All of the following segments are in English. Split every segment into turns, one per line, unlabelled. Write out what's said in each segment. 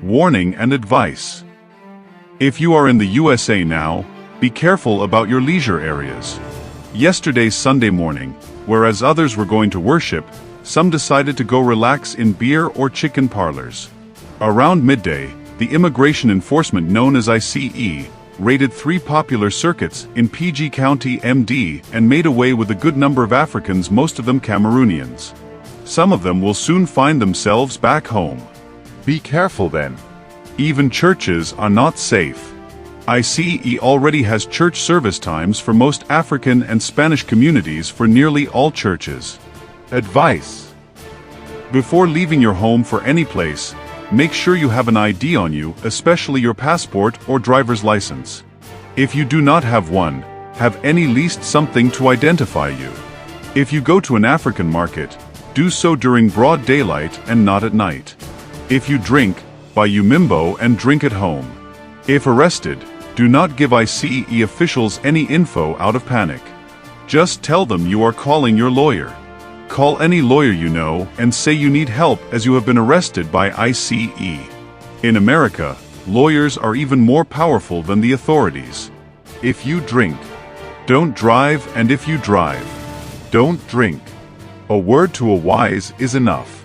Warning and advice. If you are in the USA now, be careful about your leisure areas. Yesterday's Sunday morning, whereas others were going to worship, some decided to go relax in beer or chicken parlors. Around midday, the immigration enforcement known as ICE raided 3 popular circuits in PG County, MD, and made away with a good number of Africans, most of them Cameroonians. Some of them will soon find themselves back home. Be careful then. Even churches are not safe. ICE already has church service times for most African and Spanish communities for nearly all churches. Advice. Before leaving your home for any place, make sure you have an ID on you, especially your passport or driver's license. If you do not have one, have at least something to identify you. If you go to an African market, do so during broad daylight and not at night. If you drink, buy Umimbo and drink at home. If arrested, do not give ICE officials any info out of panic. Just tell them you are calling your lawyer. Call any lawyer you know and say you need help as you have been arrested by ICE. In America, lawyers are even more powerful than the authorities. If you drink, don't drive, and if you drive, don't drink. A word to a wise is enough.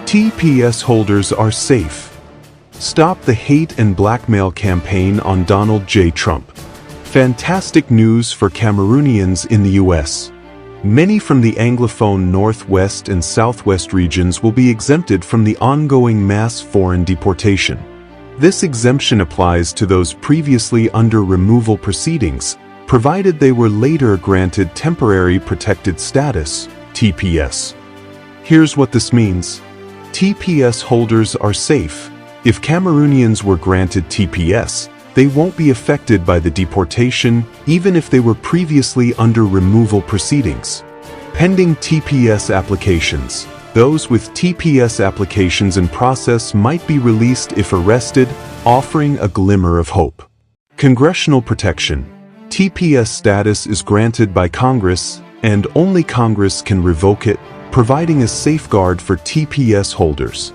TPS holders are safe. Stop the hate and blackmail campaign on Donald J. Trump. Fantastic news for Cameroonians in the U.S. Many from the Anglophone Northwest and Southwest regions will be exempted from the ongoing mass foreign deportation. This exemption applies to those previously under removal proceedings, provided they were later granted temporary protected status, TPS. Here's what this means. TPS holders are safe. If Cameroonians were granted TPS, they won't be affected by the deportation, even if they were previously under removal proceedings. Pending TPS applications. Those with TPS applications in process might be released if arrested, offering a glimmer of hope. Congressional protection. TPS status is granted by Congress, and only Congress can revoke it, providing a safeguard for TPS holders.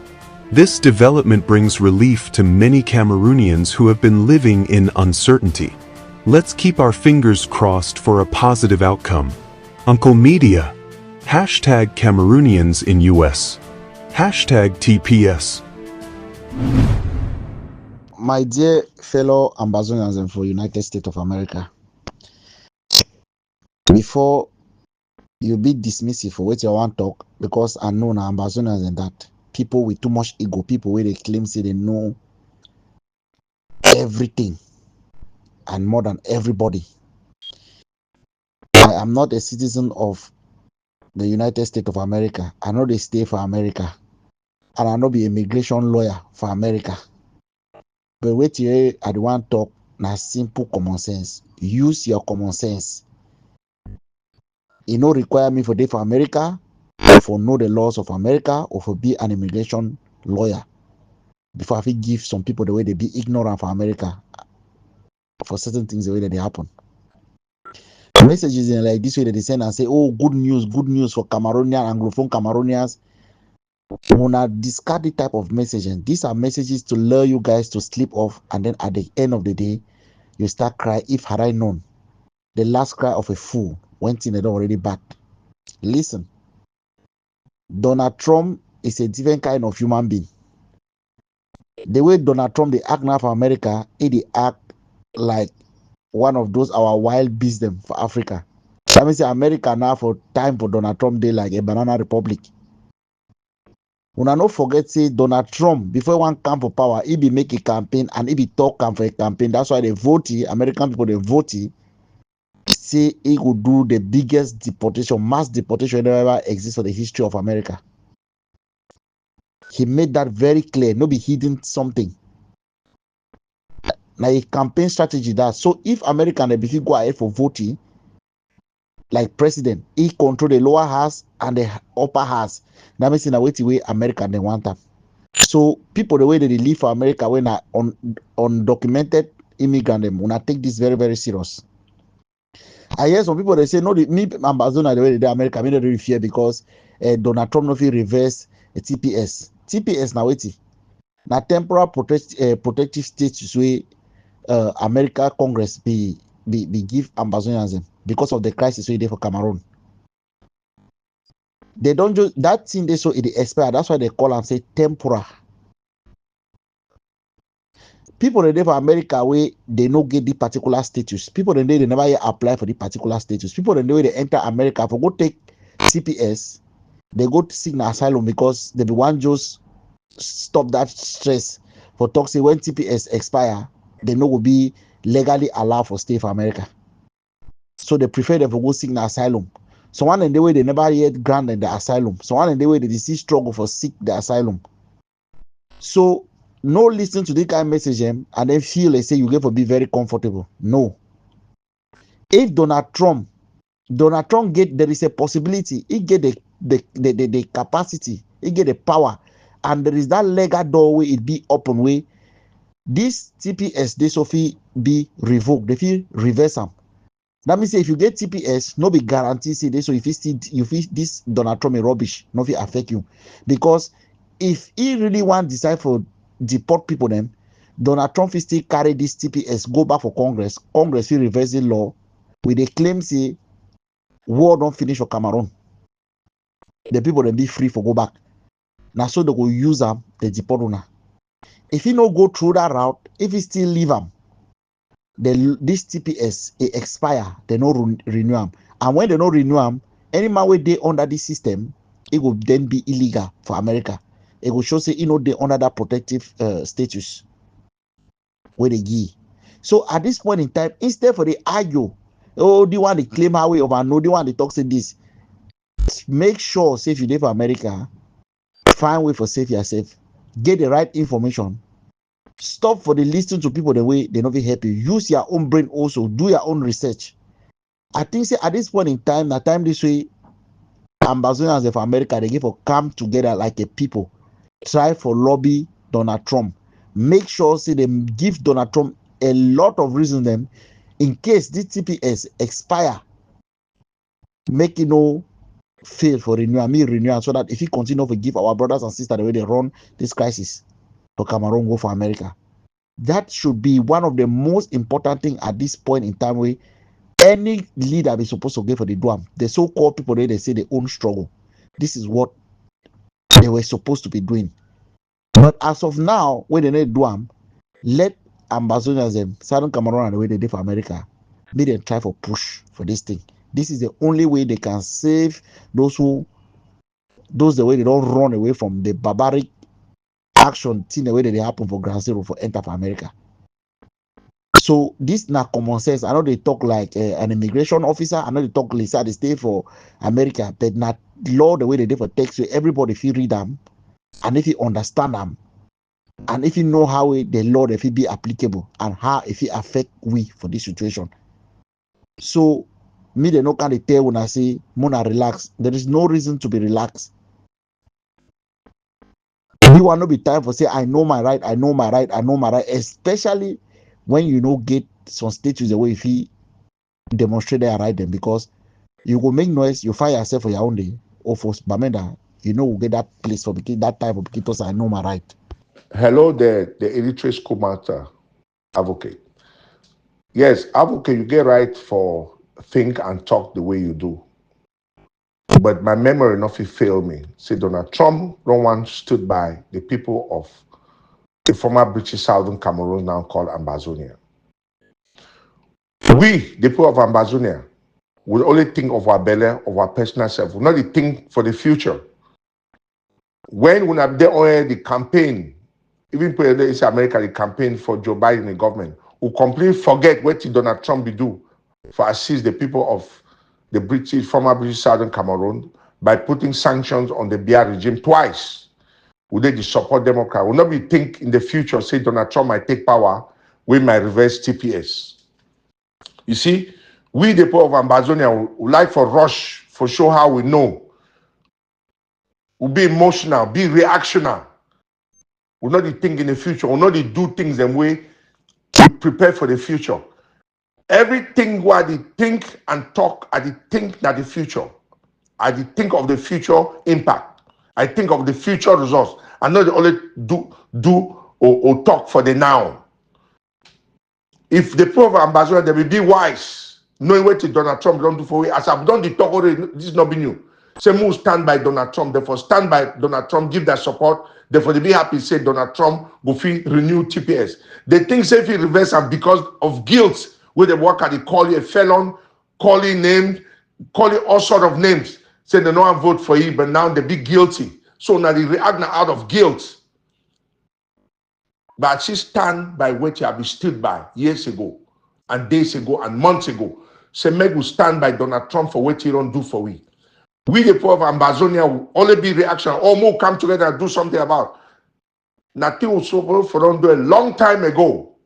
This development brings relief to many Cameroonians who have been living in uncertainty. Let's keep our fingers crossed for a positive outcome. Uncle Media. Hashtag Cameroonians in US. Hashtag TPS.
My dear fellow Ambazonians and for United States of America, before you be dismissive for what you want to talk, because I know now Ambazonians and that people with too much ego, people where they claim say they know everything and more than everybody. I am not a citizen of the United States of America. I know they stay for America, and I know be immigration lawyer for America. But wait here, I don't want to talk na simple common sense. Use your common sense. It no require me for day for America, or for know the laws of America, or for be an immigration lawyer. Before I give some people the way they be ignorant for America, for certain things the way that they happen. Messages in like this way that they send and say, oh, good news for Cameroonian, Anglophone Cameroonians. When I discard the type of messages, these are messages to lure you guys to sleep off, and then at the end of the day, you start crying. If had I known, the last cry of a fool went in the door already back. Listen, Donald Trump is a different kind of human being. The way Donald Trump they act now for America, they act like one of those our wild beasts them for Africa. That means America now for time for Donald Trump they like a banana republic. When I not forget say Donald Trump before one come for power, he be make a campaign and he be talk for a campaign. That's why they vote. American people they vote. Say he could do the biggest deportation, mass deportation that ever exists in the history of America. He made that very clear. No be hidden something. Now a campaign strategy that. So if American they go ahead for voting, like president, he control the lower house and the upper house. That means in a way America they want them. So people the way that they live for America when are undocumented immigrant them when I take this very, very serious. I hear some people they say no, me Amazon the way they America, me don't really fear because Donald Trump no fit reverse a TPS. TPS now wait. Now temporal protective status way America Congress be give Ambazonians them because of the crisis we did for Cameroon. They don't just that thing they saw it expire. That's why they call and say temporal. People in for America where they no get the particular status. People in they never yet apply for the particular status. People in the way they enter America for go take CPS, they go to seek asylum because they be one just stop that stress for toxic when TPS expire, they no will be legally allowed for stay for America. So they prefer them for go seek asylum. So one in the way they never yet granted the asylum. So one in the way they see struggle for seek the asylum. So no listen to this kind of message and then feel they say you get for be very comfortable. No. If Donald Trump get there is a possibility, he get the capacity, he get the power, and there is that legal doorway it be open way. This TPS they so be revoked, they feel reverse them. That means if you get TPS, no be guarantee say this. So if you feel this Donald Trump rubbish, no fit affect you. Because if he really want decide for deport people them, Donald Trump will still carry this TPS, go back for Congress. Congress will reverse the law with a claim say war don't finish for Cameroon. The people then be free for go back. Now so they go use them, the deport una. If he no go through that route, if he still leave them, this TPS it expire, they no renew them. And when they no renew them, any man where they under this system, it will then be illegal for America. It will show say they under that protective status where they give. So at this point in time, instead for the argue, oh, the one they claim highway over no, the one they talk say this. Make sure say if you live for America, find way for save yourself, get the right information. Stop for the listening to people the way they not help you. Use your own brain also. Do your own research. I think say at this point in time, that time this way, Ambazonians of America, they give for come together like a people. Try for lobby Donald Trump. Make sure say they give Donald Trump a lot of reason them in case this TPS expire. Make it no fail for renewal so that if he continue to give our brothers and sisters the way they run this crisis for Cameroon go for America. That should be one of the most important thing at this point in time where any leader is supposed to get for the DUAM. The so-called people they say they own struggle. This is what they were supposed to be doing. But as of now, when they need DUAM, let Ambazonians them, Southern Cameroon and the way they did for America, be they try for push for this thing. This is the only way they can save those the way they don't run away from the barbaric action thing the way that they happen for Ground Zero for enter for America. So this na common sense. I know they talk like an immigration officer. I know they talk like they stay for America, but not law the way they do for text. So everybody if you read them, and if you understand them, and if you know how the law if it be applicable and how if it affect we for this situation. So me they no kind of tell when I say Mona relax. There is no reason to be relaxed. You want to be time for say I know my right, I know my right, I know my right, especially when you know get some status the way if he demonstrate their right then because you go make noise, you find yourself for your own day or for Bamenda, we'll get that place for that type of because I know my right.
Hello there, the illiterate school master advocate. Yes, advocate, you get right for think and talk the way you do. But my memory not fail me. See, Donald Trump don't want stood by the people of the former British Southern Cameroon now called Ambazonia. We, the people of Ambazonia, will only think of our belly, of our personal self. We'll not think for the future. When we have the campaign, even in America, the campaign for Joe Biden in the government, will completely forget what Donald Trump will do for assist the people of the former British Southern Cameroon by putting sanctions on the Biya regime twice. Would they support Democrat? Will not be think in the future, say Donald Trump might take power, we might reverse TPS. You see, we the people of Ambazonia would like for rush, for show how we know. We'll be emotional, be reactional. We'll not think in the future, we'll not do things the way we prepare for the future. Everything what they think and talk, I think that the future. I think of the future impact. I think of the future results. I know they only do or talk for the now. If the people of Ambazonians, they will be wise, knowing what Donald Trump don't do for we. As I've done the talk already, this is not be new. Say, move stand by Donald Trump. Therefore, stand by Donald Trump, give that support. Therefore, they be happy, say Donald Trump go free renew TPS. They think say if he reverse and because of guilt, where they work at, they call you a felon, call you names, call you all sort of names. Say they don't vote for you, but now they be guilty. So now they react now out of guilt. But she stand by what you have stood by years ago, and days ago, and months ago. Say, make we stand by Donald Trump for what he don't do for we. We, the people of Ambazonia, will only be reaction. Or more come together and do something about. Nothing was supposed for them do a long time ago.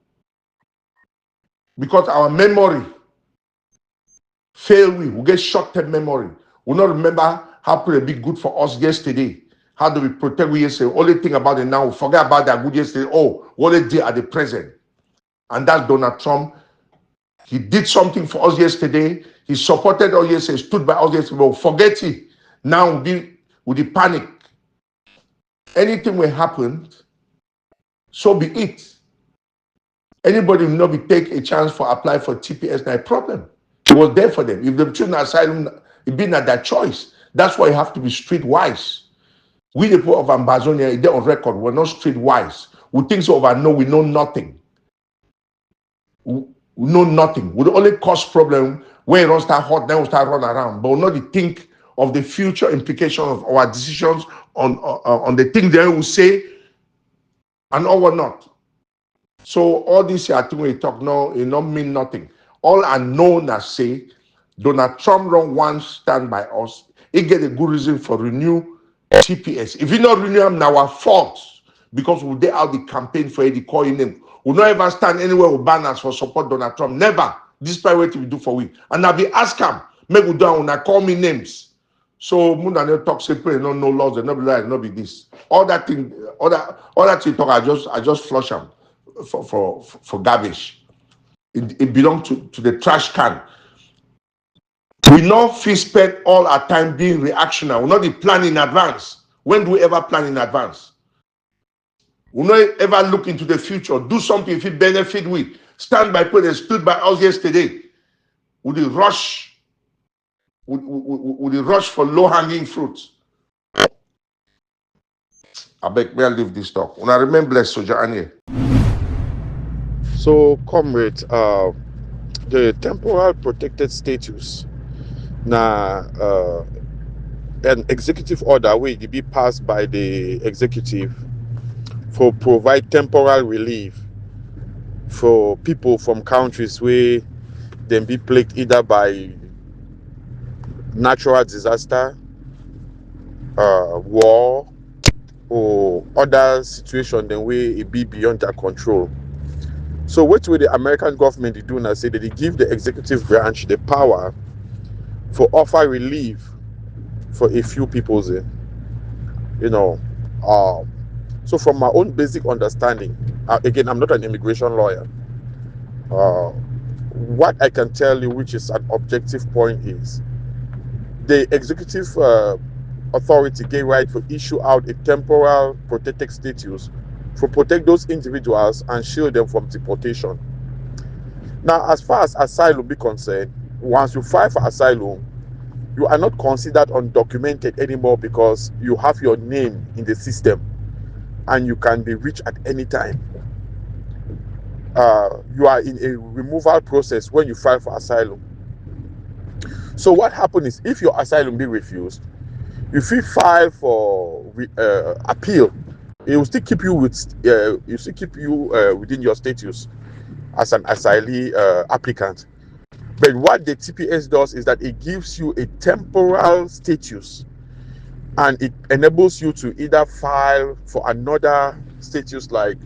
Because our memory fail we get short-term memory. We not remember how could it be good for us yesterday. How do we protect we yesterday? Only think about it now. Forget about that good yesterday. Oh, what they did at the present. And that's Donald Trump. He did something for us yesterday. He supported us yesterday, stood by us yesterday. But forget it. Now with the panic. Anything will happen, so be it. Anybody will not be take a chance for apply for TPS, not a problem. It was there for them. If they choose an asylum, it be not their choice. That's why you have to be streetwise. We, the people of Ambazonia, they're on record. We're not streetwise. We think so over no, we know nothing. We know nothing. We only cause problem when it don't start hot, then we start run around. But we not think of the future implications of our decisions on the things they will say and all or not. So all this I think we talk now, it don't mean nothing. All I know now say Donald Trump don't want stand by us. He get a good reason for renew TPS. If he not renew them, now our fault because we did out the campaign for the calling name. We not ever stand anywhere with banners for support Donald Trump. Never. Despite what we do for we. And I'll be ask him, make we do when I call me names. So Muna no talk separate, no laws, no be like, no be this. All that thing, all that thing talk, I just flush them for garbage. It belongs to the trash can. We not feel spend all our time being reactionary. We not be plan in advance. When do we ever plan in advance? We not ever look into the future. Do something if it benefit we. Stand by people that stood by us yesterday. With the rush, with the rush for low-hanging fruits. I beg me I leave this talk. When I remember Soldier Anye.
So, comrade, the temporal protected status now an executive order will be passed by the executive for provide temporal relief for people from countries where they be plagued either by natural disaster, war, or other situation then way it be beyond their control. So what will the American government do now? Say that they give the executive branch the power for offer relief for a few people's, so from my own basic understanding, again, I'm not an immigration lawyer. What I can tell you, which is an objective point, is the executive authority gave right to issue out a temporal protected status to protect those individuals and shield them from deportation. Now, as far as asylum be concerned, once you file for asylum, you are not considered undocumented anymore because you have your name in the system and you can be reached at any time. You are in a removal process when you file for asylum. So what happens is, if your asylum be refused, if you file for appeal, it will still keep you within your status as an asylee applicant. But what the TPS does is that it gives you a temporal status, and it enables you to either file for another status, like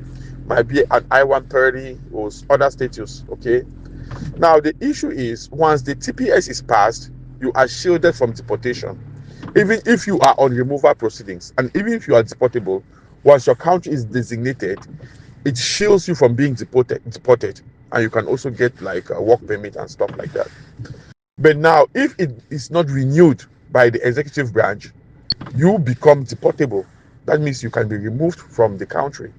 might be an I-130 or other status. Okay. Now the issue is, once the TPS is passed, you are shielded from deportation, even if you are on removal proceedings, and even if you are deportable. Once your country is designated, it shields you from being deported, and you can also get like a work permit and stuff like that. But now, if it is not renewed by the executive branch, you become deportable. That means you can be removed from the country.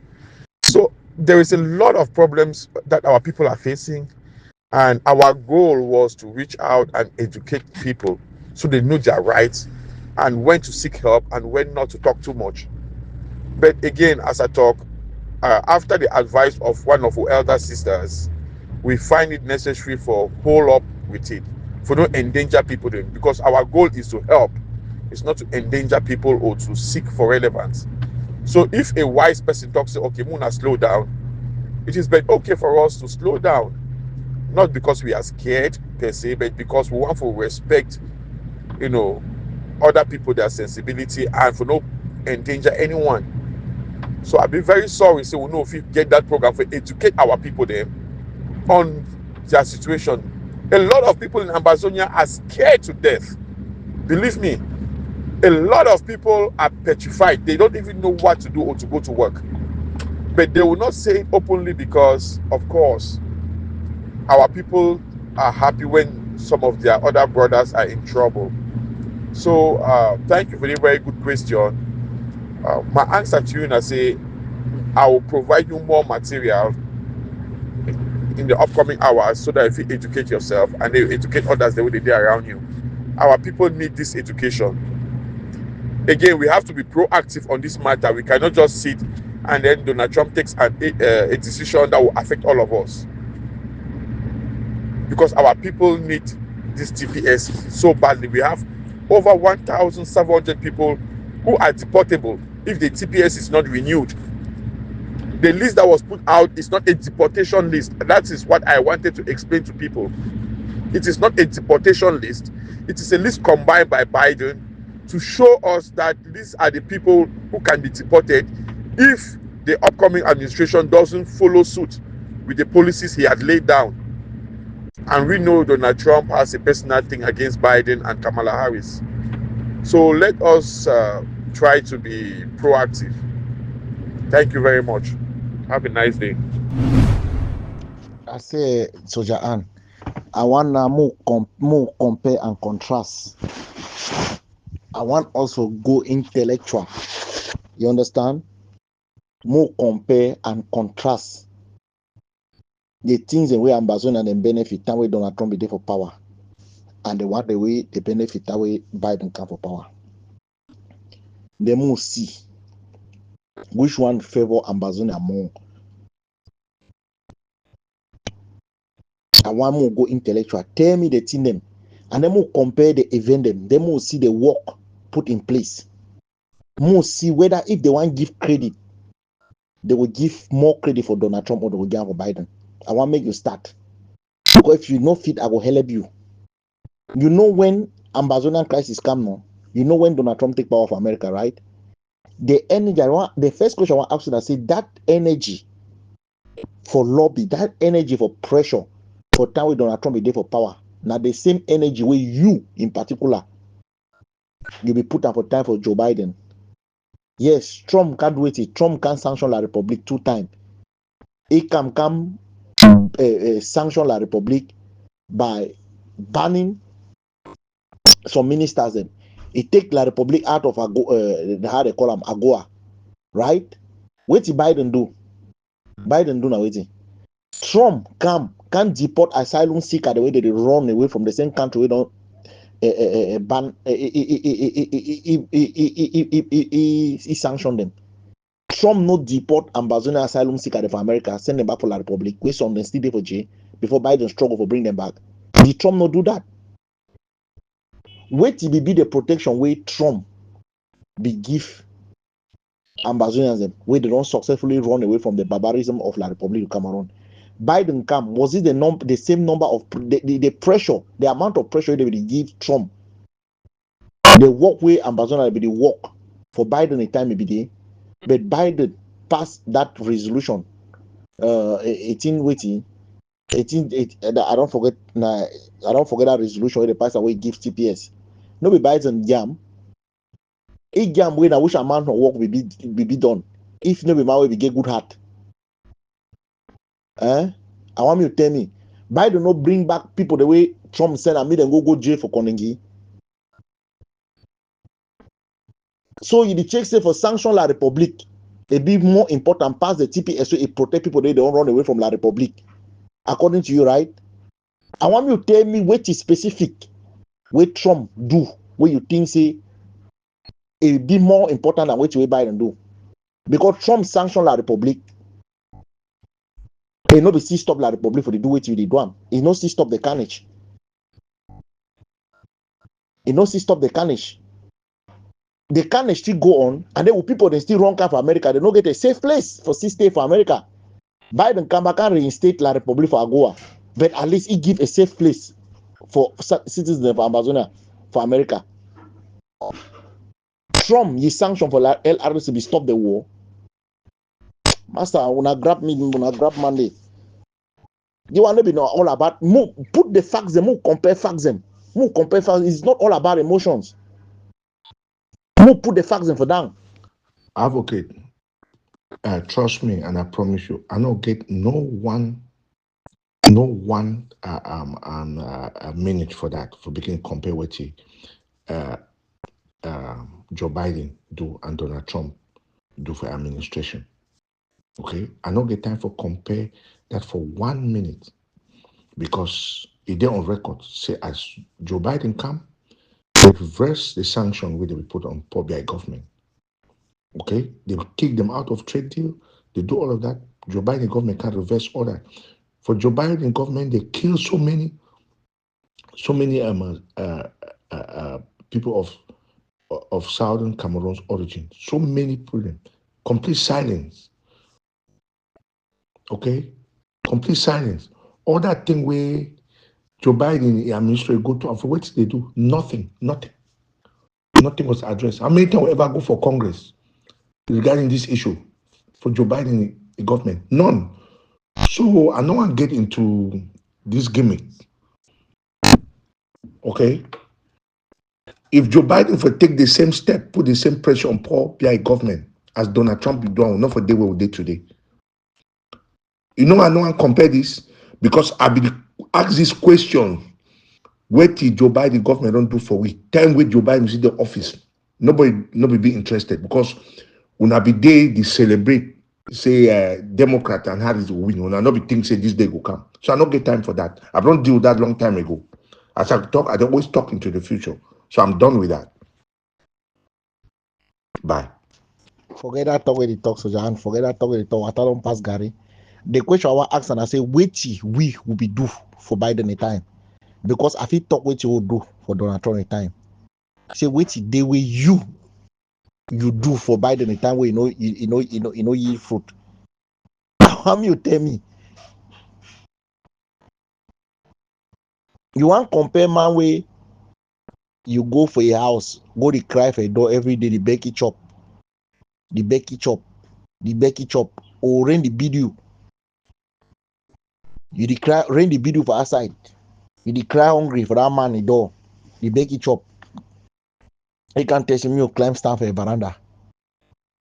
So there is a lot of problems that our people are facing, and our goal was to reach out and educate people so they know their rights and when to seek help and when not to talk too much. But again, as I talk, after the advice of one of our elder sisters, we find it necessary for hold up with it, for not endanger people, because our goal is to help. It's not to endanger people or to seek for relevance. So if a wise person talks, okay, Muna, slow down, it is but okay for us to slow down, not because we are scared per se, but because we want to respect, you know, other people, their sensibility, and for not endanger anyone. So I'll be very sorry. So we know if we get that program for educate our people there on their situation. A lot of people in Ambazonia are scared to death. Believe me, a lot of people are petrified. They don't even know what to do or to go to work. But they will not say it openly because, of course, our people are happy when some of their other brothers are in trouble. So thank you for the very good question. My answer to you, I say, I will provide you more material in the upcoming hours so that if you educate yourself and they educate others the way they do around you. Our people need this education. Again, we have to be proactive on this matter. We cannot just sit and then Donald Trump takes a decision that will affect all of us, because our people need this TPS so badly. We have over 1,700 people who are deportable if the TPS is not renewed. The list that was put out is not a deportation list. That is what I wanted to explain to people. It is not a deportation list. It is a list combined by Biden to show us that these are the people who can be deported if the upcoming administration doesn't follow suit with the policies he had laid down. And we know Donald Trump has a personal thing against Biden and Kamala Harris. So let us try to be proactive. Thank you very much. Have a nice day.
I say, Soldier Ann, I want now more compare and contrast. I want also go intellectual. You understand? More compare and contrast the things the way Ambazonian and benefit that way Donald Trump be there for power, and the way they benefit that way Biden come for power. They must see which one favor Ambazonia more. I want more go intellectual. Tell me the thing them, and then more compare the event them. They must see the work put in place. More see whether if they want give credit, they will give more credit for Donald Trump or they will give for Biden. I want make you start. Because if you not fit, I will help you. You know when Ambazonian crisis come now, you know when Donald Trump take power of America, right? The energy, the first question I want to ask you is say that energy for lobby, that energy for pressure for time with Donald Trump be there for power. Now the same energy where you in particular you be put up for time for Joe Biden. Yes, Trump can't wait it. Trump can sanction La Republic 2 times. He can come sanction La Republic by banning some ministers. Them. He take La Republic out of how they call them AGOA, right? What did Biden do? Biden do now waiting. Trump can deport asylum seeker the way they run away from the same country. We don't ban. He sanctioned them. Trump not deport Ambazonian asylum seeker for America, send them back for La Republic. Wait some them still there for jail before Biden struggle for bring them back. Did Trump not do that? Wait till be the protection way Trump be give Ambazonians them where they don't successfully run away from the barbarism of La Republic of Cameroon. Biden come, was it the same number of the pressure, the amount of pressure they will give Trump? The walkway Ambazonia be the walk for Biden a time be there, but Biden passed that resolution. 18 waiting. 18 I don't forget that resolution where they pass away gives TPS. No be Biden jam. A jam when I wish amount of work will be done. If no be my way we get good heart. I want you to tell me, Biden not bring back people the way Trump said and made them go jail for Konengi. So you check say for sanction La Republique, it be more important pass the TPS so it protect people they don't run away from La Republique. According to you, right? I want you to tell me what is specific what Trump do, what you think say it be more important than what Biden do. Because Trump sanction La Republique, he no be see stop La Republique for the do what you did do. He no see stop the carnage. He no see stop the carnage. The carnage still go on, and then people they still run car for America. They don't get a safe place for stay for America. Biden come back and reinstate La Republique for Agoa, but at least he give a safe place for citizens of Amazonia for America. Trump, he sanction for LRC to stop the war. Master, when I grab me, when I grab Monday, you want to be all about move, put the facts them, move compare facts them, move compare facts. It's not all about emotions. Move put the facts them for down.
Advocate, trust me, and I promise you, I don't get no one a minute for that for beginning compare what he, Joe Biden do and Donald Trump do for administration. Okay, I don't get time for compare that for 1 minute because it did on record say as Joe Biden come, they reverse the sanction which they will put on poor government. Okay, they will kick them out of trade deal. They do all of that. Joe Biden government can't reverse all that. For Joe Biden government, they kill so many people of Southern Cameroon's origin. So many people. Complete silence. Okay, complete silence. All that thing where Joe Biden administration go to and for what they do nothing was addressed. How many times we ever go for Congress regarding this issue for Joe Biden government? None. So I don't want to get into this gimmick. Okay. If Joe Biden for take the same step, put the same pressure on poor PI government as Donald Trump be doing, not for day where we did today. You know, I know I compare this because I be ask this question. What did Joe Biden government don't do for we? Time with Joe Biden in the office. Nobody be interested because when I be day they celebrate, say Democrat and Harris will win. When I not be think say this day will come. So I don't get time for that. I don't deal with that long time ago. As I talk, I always talk into the future. So I'm done with that. Bye.
Forget that talk where they talk, so John. Forget that talk where they talk. I don't pass Gary. The question I want ask and I say, which we will be do for Biden a time? Because I feel talk which you will do for Donald Trump a time. Say which the way you do for Biden a time where you know yield fruit. How you tell me? You want compare man way you go for a house, go to cry for a door every day, the Becky chop, or rain the video. You declare rain the video for outside. You declare hungry for that man the door, the Becky chop. He can't test me or climb stand for a veranda.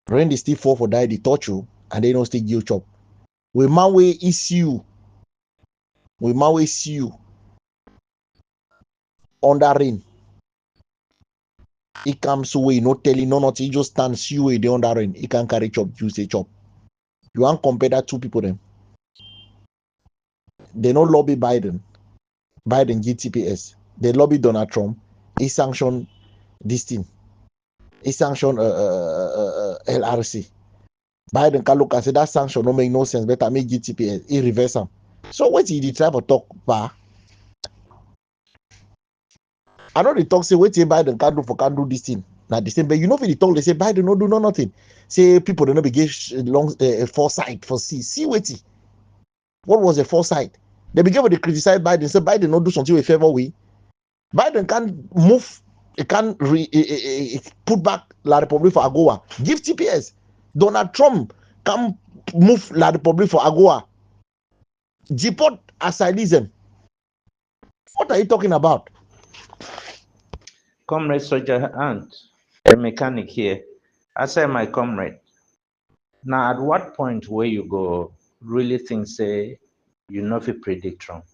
Rain the still fall for die, they touch you, and they don't still give you chop. We man way is you. We man way see you under rain. He comes away, no telling, no nothing. He just stands you away the under rain. He can carry chop, you say chop. You want compare that two people then? They don't lobby Biden. Biden GTPS. They lobby Donald Trump. He sanctioned this thing. He sanctioned LRC. Biden can look and say that sanction don't make no sense. Better make GTPS. He reverse them. So what did he try to talk about? I know they talk say what Biden can do this thing. Now the same, but you know if they talk, they say Biden no do nothing. Say people don't be give long foresight for see what. What was the foresight? They began to criticize Biden. Say Biden not do something with favor way. Biden can move. It can put back La Republique for AGOA. Give TPS. Donald Trump can move La Republique for AGOA. Deport Asylum. What are you talking about?
Comrade Soldier Ant, a mechanic here. I say my comrade. Now at what point where you go really think say you know if you predict Trump?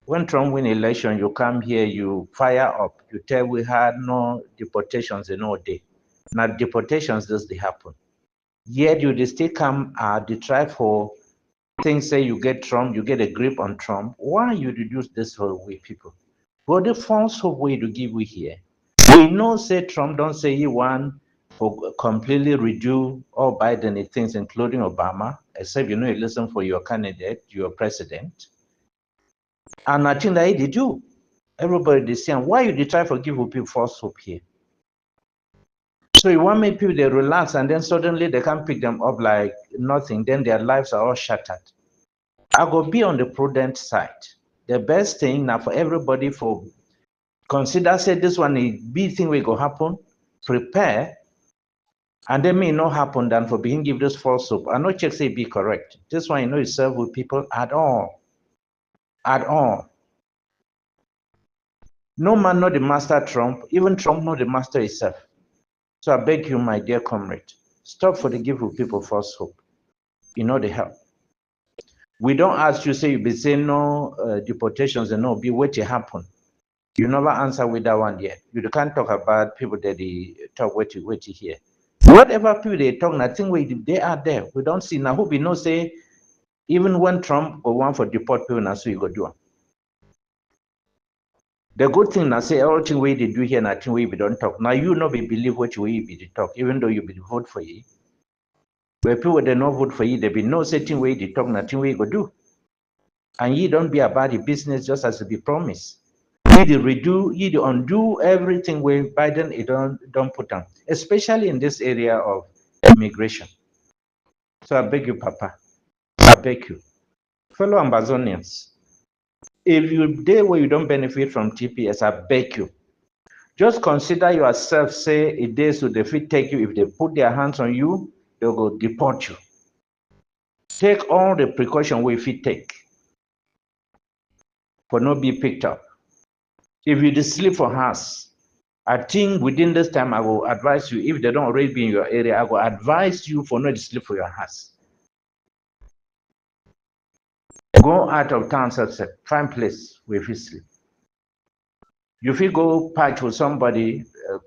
When Trump win election, you come here, you fire up, you tell we had no deportations in all day. Now deportations does they happen. Yet you dey still come they try for things say you get Trump, you get a grip on Trump. Why you reduce this whole way, people? But the false hope way to give we here. We know say Trump don't say he want for completely redo all Biden things, including Obama, except you know you listen for your candidate, your president. And I think that he did do. Everybody they say, why you dey try for give people false hope here? So you want make people they relax and then suddenly they can pick them up like nothing, then their lives are all shattered. I go be on the prudent side. The best thing now for everybody for consider say this one is big thing will go happen, prepare, and then may not happen than for being give this false hope. I know check say be correct. This one you know is serve with people at all. At all. No man not the master Trump, even Trump not the master himself. So I beg you, my dear comrade, stop for the give with people false hope. You know the help. We don't ask you, say you be saying no deportations and no, be what to happen. You never answer with that one yet. You can't talk about people that they talk what you hear. Whatever people they talk, nothing they are there. We don't see now who we know say even when Trump go one for deport people, now so you go do it. The good thing now say everything we they do here, nothing we don't talk. Now you know we believe what you be the talk, even though you be vote for you. Where people they not vote for you, they be no certain way they talk, nothing we go do. And you don't be about the business just as be promised. You redo, you undo everything where Biden it don't put on, especially in this area of immigration. So I beg you, Papa, I beg you, fellow Ambazonians, if you day where you don't benefit from TPS, I beg you, just consider yourself, say a day so they fit take you. If they put their hands on you, they'll go deport you. Take all the precaution we fit take for not be picked up. If you just sleep for house, I think within this time I will advise you, if they don't already be in your area, I will advise you for not to sleep for your house. Go out of town, find place where you sleep. If you go patch with somebody,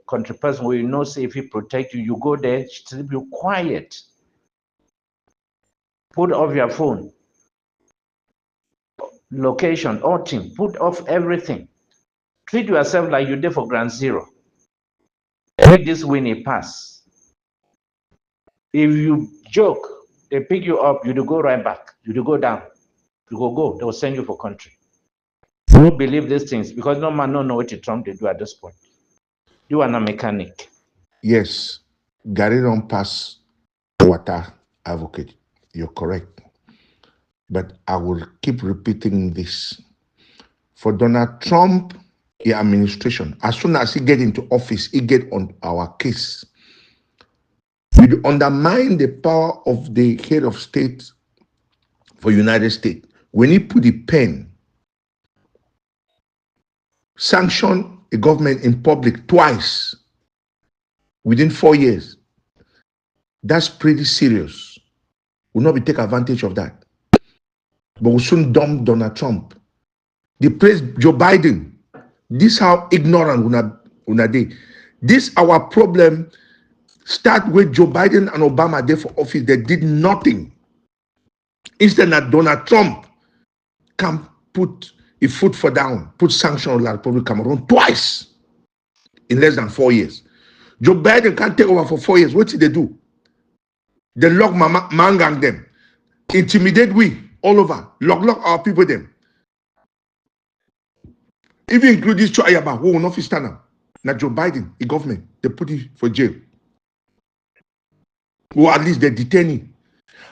country person where you know say if he protect you, you go there, sleep you quiet. Put off your phone, location, all thing, put off everything. Treat yourself like you're there for ground zero. Make this win a pass. If you joke, they pick you up, you do go right back, you do go down, you go, they will send you for country. Don't believe these things because no man don't know what Trump they do at this point. You are not a mechanic.
Yes, Gary don't pass water advocate. You're correct. But I will keep repeating this. For Donald Trump, the administration, as soon as he get into office, he get on our case. We undermine the power of the head of state for United States. When he put the pen, sanction a government in public twice within 4 years, that's pretty serious. Will not be take advantage of that. But we'll soon dump Donald Trump. They praise Joe Biden. This how ignorant una dey. This our problem start with Joe Biden and Obama there for office. They did nothing. Instead that Donald Trump can put a foot for down, put sanction on the Republic of Cameroon twice in less than 4 years. Joe Biden can't take over for 4 years. What did they do? They lock mangang them, intimidate we all over, lock our people them. Even include this Choyaba, who will not stand up. Now Joe Biden, the government, they put it for jail. Or at least they detain him.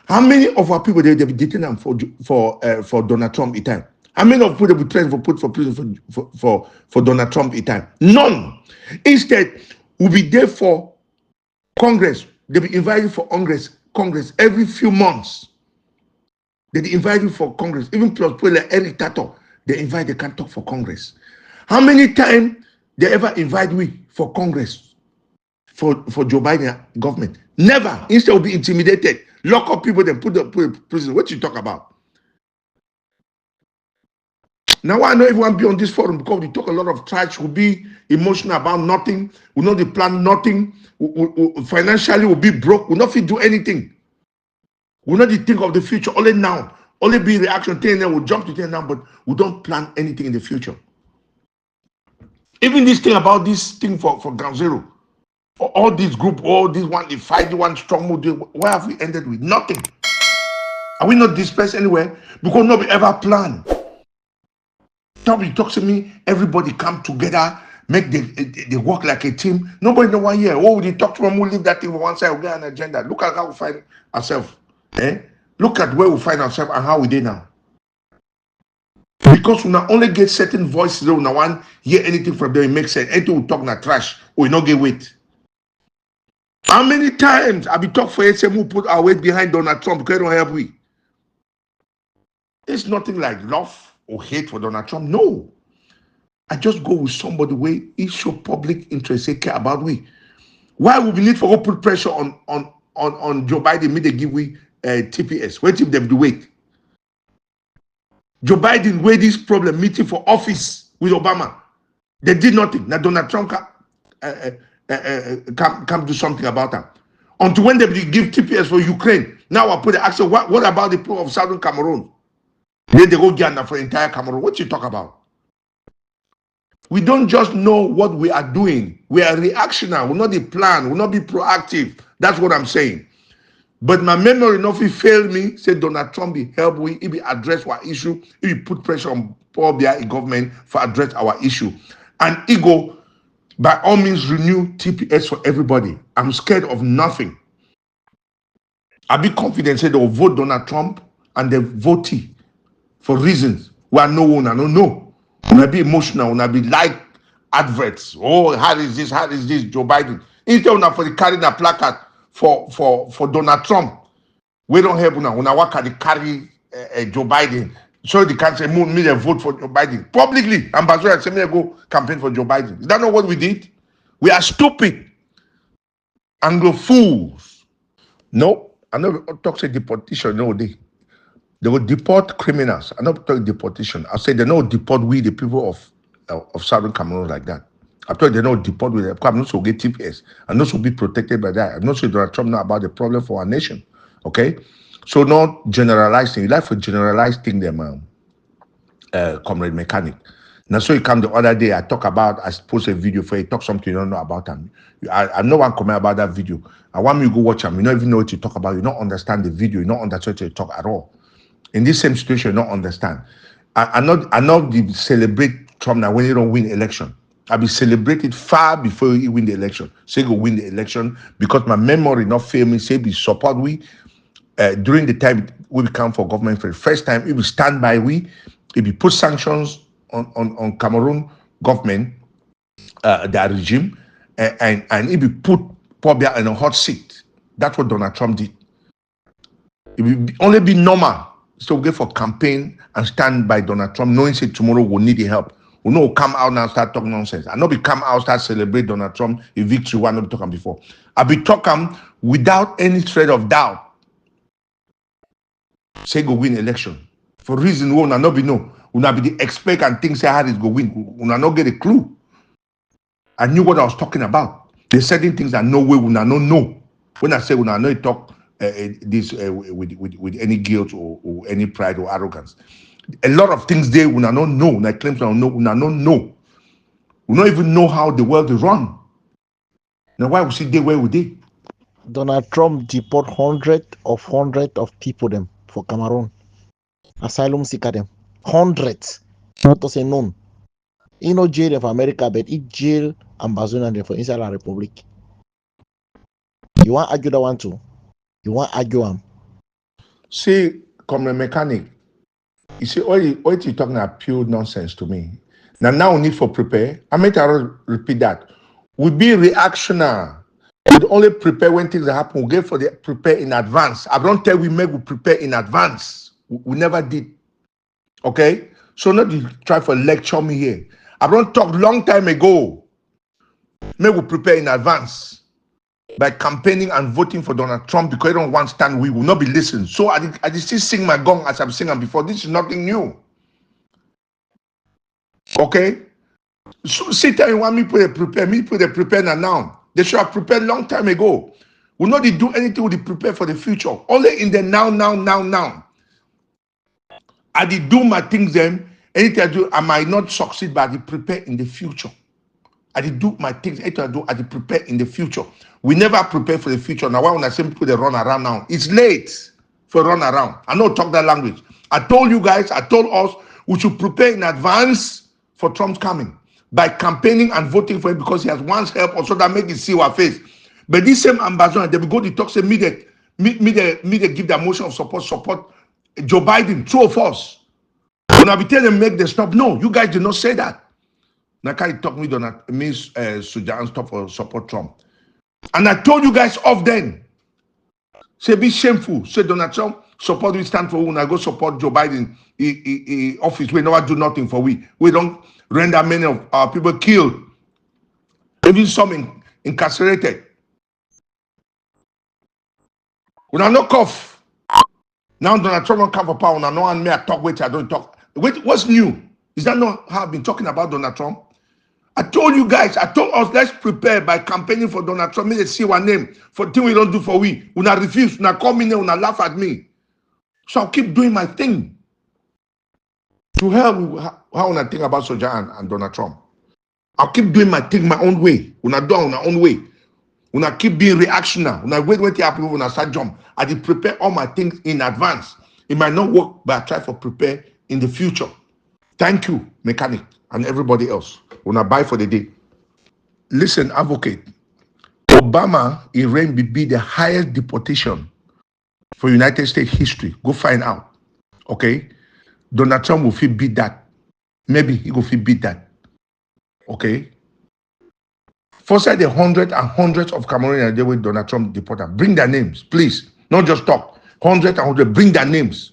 How many of our people they detain them for Donald Trump each time? How many of people they will try for put for prison for Donald Trump each time? None. Instead, we'll be there for Congress. They'll be invited for Congress every few months. They invite you for Congress. Even plus like Eric Tato, they can't talk for Congress. How many times they ever invite we for Congress for Joe Biden government? Never. Instead, we'll be intimidated. Lock up people, then put prison. What you talk about? Now I know everyone be on this forum because we talk a lot of trash, will be emotional about nothing, will not plan nothing, financially will be broke, will not fit do anything. Will not think of the future only now, only be reaction, then we'll jump to 10 now, but we don't plan anything in the future. Even this thing about this thing for ground zero, all this group, all this one, they fight the one strong mood, why have we ended with nothing? Are we not dispersed anywhere? Because nobody ever planned. Nobody talks to me, everybody come together, make they work like a team. Nobody know 1 year. Oh, they talk to them, we'll leave that thing for one side, we'll get an agenda. Look at how we find ourselves. Look at where we find ourselves and how we did now. Because we not only get certain voices, we not want hear anything from them, it makes sense. Anything we talk na trash, we not get weight. How many times I be talk for SM who put our weight behind Donald Trump because they don't help we? It's nothing like love or hate for Donald Trump. No. I just go with somebody where he show public interest, they care about we. Why would we need for put pressure on Joe Biden, me they give we TPS? Wait till them do wait. Joe Biden weighed this problem meeting for office with Obama. They did nothing. Now Donald Trump can do something about that. Until when they give TPS for Ukraine, now I put the action. What about the people of Southern Cameroon? Then they go Ghana for entire Cameroon. What you talk about? We don't just know what we are doing. We are reactionary. We'll not be planned. We'll not be proactive. That's what I'm saying. But my memory not failed me. Say Donald Trump be help we, he be address our issue. He put pressure on Paul Biya government for address our issue. And he go, by all means, renew TPS for everybody. I'm scared of nothing. I be confident say they will vote Donald Trump and they vote T for reasons where no one I don't know. When I be emotional, when I be like adverts. Oh, how is this? Joe Biden. Instead of for the carrying a placard for Donald Trump. We don't have now. When I work at the carry Joe Biden. So they can't say me they vote for Joe Biden. Publicly, Ambazonians say me go campaign for Joe Biden. Is that not what we did? We are stupid. Anglo fools. No, I never talk say deportation, no day. They will deport criminals. I not talk deportation. I say they don't deport we the people of Southern Cameroon like that. I thought they don't deport with them. I'm not so get TPS. I'm not so be protected by that. I'm not sure Donald Trump know about the problem for our nation. Okay? So not generalizing. You like for generalizing them, comrade mechanic. Now so you come the other day, I post a video for you, talk something you don't know about them. I'm not one comment about that video. I want me to go watch them. You don't even know what you talk about. You don't understand the video. You don't understand what you talk at all. In this same situation, you don't understand. I not celebrate Trump now when he don't win election. I be celebrated far before he win the election. Say go win the election because my memory not fail me. Say be support we during the time we come for government for the first time. It will stand by we. It will put sanctions on Cameroon government, their regime, and it will put Paul Biya in a hot seat. That's what Donald Trump did. It will only be normal. So we go for campaign and stand by Donald Trump, knowing say tomorrow we'll need the help. We know come out now and start talking nonsense. I not be come out start celebrate Donald Trump a victory one not be talking before. I be talking without any thread of doubt. Say go win election. For reason we not be know. We not be the expect and think say how it go win. We not get a clue. I knew what I was talking about. There's certain things that no way we not know. When I say we not know talk this with any guilt or any pride or arrogance. A lot of things there we not know. Like claims we not know. We don't even know how the world is run. Now why we see there where we did?
Donald Trump deport hundreds of people them for Cameroon. Asylum seeker them. Hundreds. Not to say none. He no jail for America, but he jail Ambazonians for inside the Republic. You want to argue that one too? You want to argue him?
See, come the mechanic. You see, all you talking about pure nonsense to me. Now we need for prepare. I meant to repeat that. We be reactionary. We only prepare when things happen. We get for the prepare in advance. I don't tell we prepare in advance. We never did. Okay? So not you try for lecture me here. I don't talk long time ago. Maybe we prepare in advance by campaigning and voting for Donald Trump because I don't want to stand. We will not be listening. So I still sing my gong as I'm singing before. This is nothing new. Okay? So sit there and want me put a prepare now. They should have prepared long time ago. We not do anything with the prepare for the future. Only in the now. I did do my things then. Anything I do, I might not succeed, but I did prepare in the future. I did do my things. Anything I do, I did prepare in the future. We never prepare for the future. Now, why when I say people they run around now, it's late for run around. I know talk that language. I told you guys, I told us, we should prepare in advance for Trump's coming by campaigning and voting for him because he has once helped us so that make it see our face. But this same Ambazonian, they will go to talk, say, me they give the motion of support Joe Biden, two of us. When I be telling them make the stop, no, you guys did not say that. Now can you talk me Donald means Suja and stop for support Trump. And I told you guys off then. Say be shameful. Say Donald Trump support we stand for when I go support Joe Biden office. We never do nothing for we. We don't render many of our people killed. Even some incarcerated. When I no cough. Now Donald Trump don't come for power. When I know and me I talk wait, I don't talk. Wait, what's new? Is that not how I've been talking about Donald Trump? I told you guys, I told us, let's prepare by campaigning for Donald Trump. May they see our name for thing we don't do for we. When I refuse, when I call me, when I laugh at me. So I'll keep doing my thing. To hell, how when I think about Soja and Donald Trump. I'll keep doing my thing my own way. When I do it my own way. When I keep being reactionary. When I wait to happen, when I start jump. I did prepare all my things in advance. It might not work, but I try to prepare in the future. Thank you, mechanic, and everybody else. When I buy for the day. Listen, advocate. Obama, he ran be the highest deportation for United States history. Go find out. Okay? Donald Trump will feel beat that. Maybe he will feel beat that. Okay? First, the hundreds of Cameroonians there with Donald Trump deported. Bring their names, please. Not just talk. Hundreds, bring their names.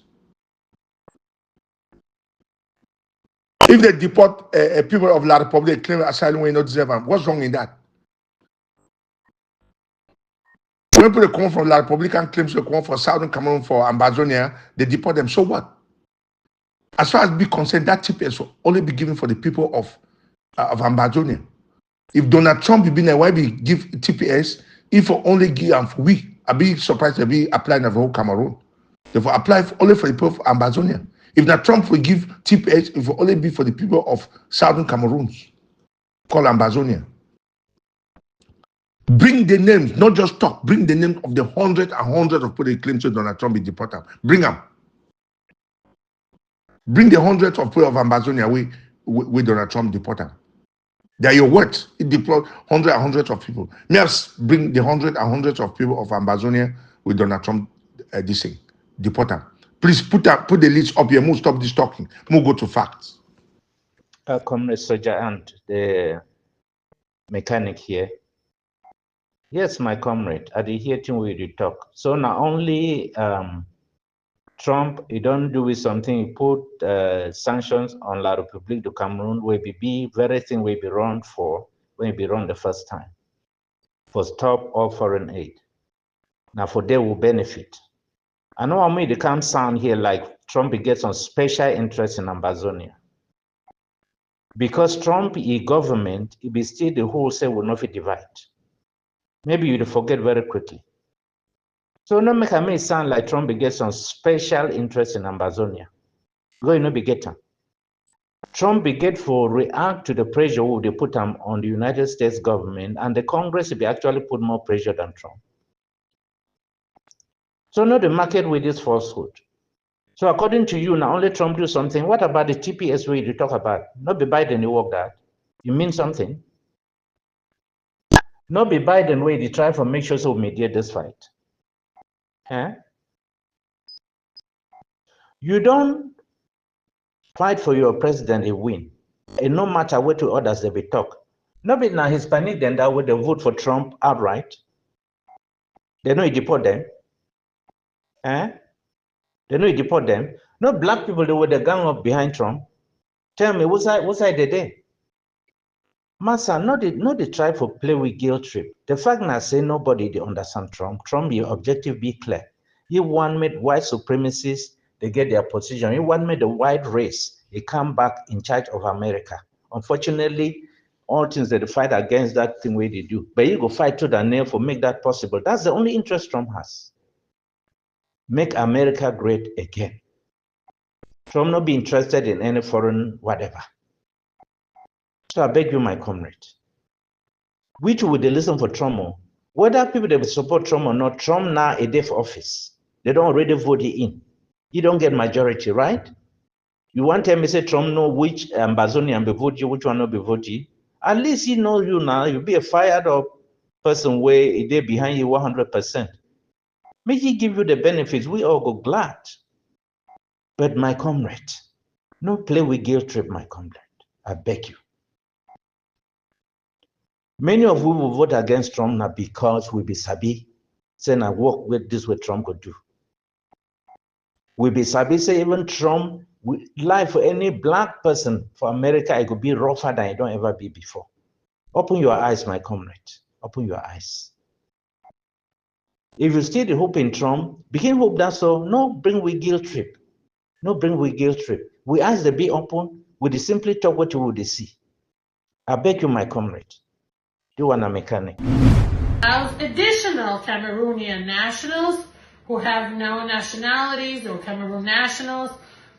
If they deport people of La Republic, claim asylum when not deserve them, what's wrong in that? When people come from La Republic and claim to come for Southern Cameroon for Ambazonia, they deport them. So what? As far as be concerned, that TPS will only be given for the people of Ambazonia. If Donald Trump be there, why be give TPS? If we only give them for we, I'd be surprised to be applying for whole Cameroon. They will apply only for the people of Ambazonia. If that Trump will give TPS, it will only be for the people of Southern Cameroon, called Ambazonia. Bring the names, not just talk. Bring the name of the hundreds of people they claim to Donald Trump be deported. Bring them. Bring the hundreds of people of Ambazonia with Donald Trump deported. They are your words. It deployed hundreds of people. Yes, bring the hundreds of people of Ambazonia with Donald Trump deported. Please put the list up here. Move stop this talking. Move go to facts.
Comrade Soja and the mechanic here. Yes, my comrade. I did hear thing we did talk. So not only Trump, he don't do with something. He put sanctions on La République du Cameroon, where be very thing will be run for when it be run the first time for stop all foreign aid. Now for they will benefit. I know I made the come sound here like Trump gets some special interest in Ambazonia. Because Trump, government, it be still the wholesale will not be divided. Maybe you'd forget very quickly. So no make me sound like Trump gets some special interest in Ambazonia. Go no be get him. Trump be get for react to the pressure they put on the United States government, and the Congress be actually put more pressure than Trump. So no the market with this falsehood. So according to you, now only Trump do something. What about the TPS way you talk about? Not be Biden you work that. You mean something? Not be Biden way they try to make sure so mediate this fight. Huh? You don't fight for your president, he win. And no matter what to others they be talk. No be now Hispanic then that would they vote for Trump outright. They know he deport them. Eh? They know he deport them. No black people they were the gang up behind Trump. Tell me, what's I the day? Massa, not the try for play with guilt trip. The fact that say nobody they understand Trump. Trump, your objective be clear. You want made white supremacists, they get their position. You want made the white race, they come back in charge of America. Unfortunately, all things that they fight against that thing where they do. But you go fight to the nail for make that possible. That's the only interest Trump has. Make America great again. Trump not be interested in any foreign whatever. So I beg you, my comrade, which would they listen for Trump? Whether people that support Trump or not, Trump now a day for office. They don't already vote you in. You don't get majority, right? You want to tell me say Trump know which Ambazonian be vote you, which one not be vote you? At least he know you now. You be a fired up person where a day behind you 100%. May he give you the benefits. We all go glad. But my comrade, no play with guilt trip, my comrade. I beg you. Many of we will vote against Trump now because we be sabi, saying I work with this what Trump could do. We be sabi say even Trump, life for any black person for America, it could be rougher than it don't ever be before. Open your eyes, my comrade. Open your eyes. If you still hope in Trump, begin hope that so. No bring we guilt trip. No bring we guilt trip. We ask the be open. We simply talk what you would see. I beg you, my comrade. You want a mechanic.
Additional Cameroonian nationals who have no nationalities or Cameroon nationals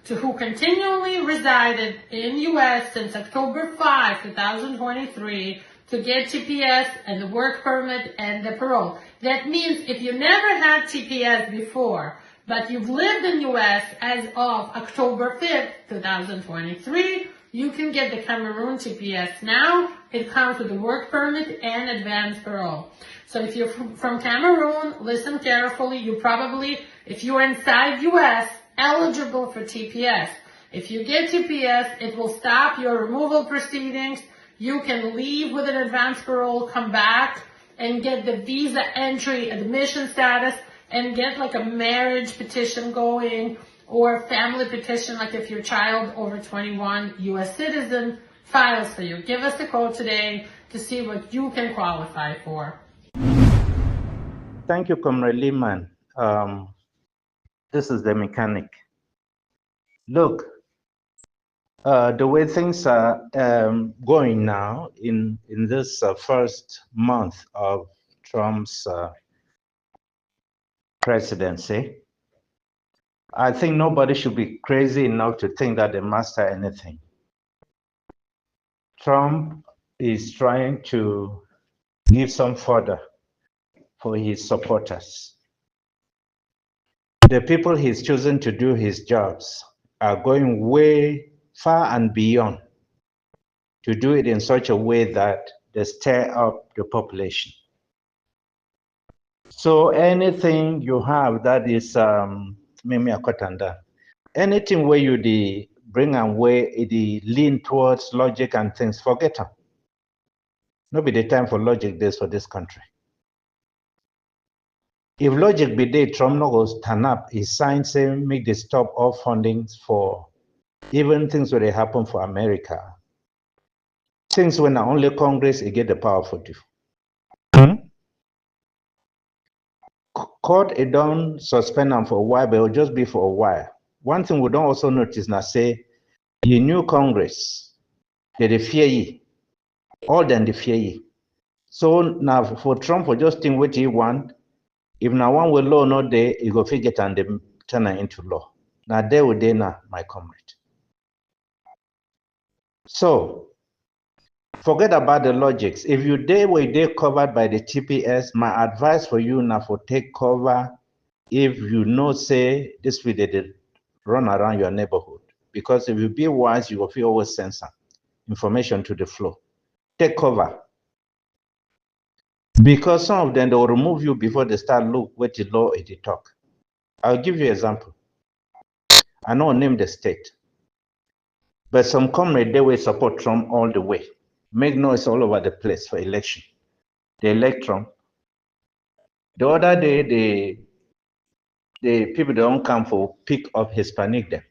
who continually resided in U.S. since October 5, 2023 to get TPS and the work permit and the parole. That means if you never had TPS before, but you've lived in U.S. as of October 5th, 2023, you can get the Cameroon TPS now. It comes with the work permit and advance parole. So if you're from Cameroon, listen carefully. You probably, if you're inside U.S., eligible for TPS. If you get TPS, it will stop your removal proceedings. You can leave with an advance parole, come back, and get the visa entry admission status, and get like a marriage petition going, or family petition, like if your child over 21, U.S. citizen, files for you. Give us a call today to see what you can qualify for.
Thank you, Comrade Lehman. This is the mechanic. Look, the way things are going now in this first month of Trump's presidency, I think nobody should be crazy enough to think that they master anything. Trump is trying to give some fodder for his supporters. The people he's chosen to do his jobs are going way far and beyond to do it in such a way that they stir up the population. So anything you have that is anything where you bring and where it lean towards logic and things, forget them. No be the time for logic days for this country. If logic be there, Trump no go stand up, he signed saying make the stop all fundings for even things where they happen for America. Things when only Congress get the power for do. Court it don't suspend them for a while, but it will just be for a while. One thing we don't also notice now say, you new Congress, they fear you. All then they fear you. So now for Trump for just think what he want, if now one will law not there, he go figure it and they turn it into law. Now there would they now, my comrade. So forget about the logics. If you day where they covered by the TPS, my advice for you now for take cover if you know say this way they did run around your neighborhood. Because if you be wise, you will feel always censor information to the flow. Take cover. Because some of them they will remove you before they start look what the law is the talk. I'll give you an example. I know name the state. But some comrade they will support Trump all the way. Make noise all over the place for election. They elect Trump. The other day, the people don't come for pick up Hispanic them.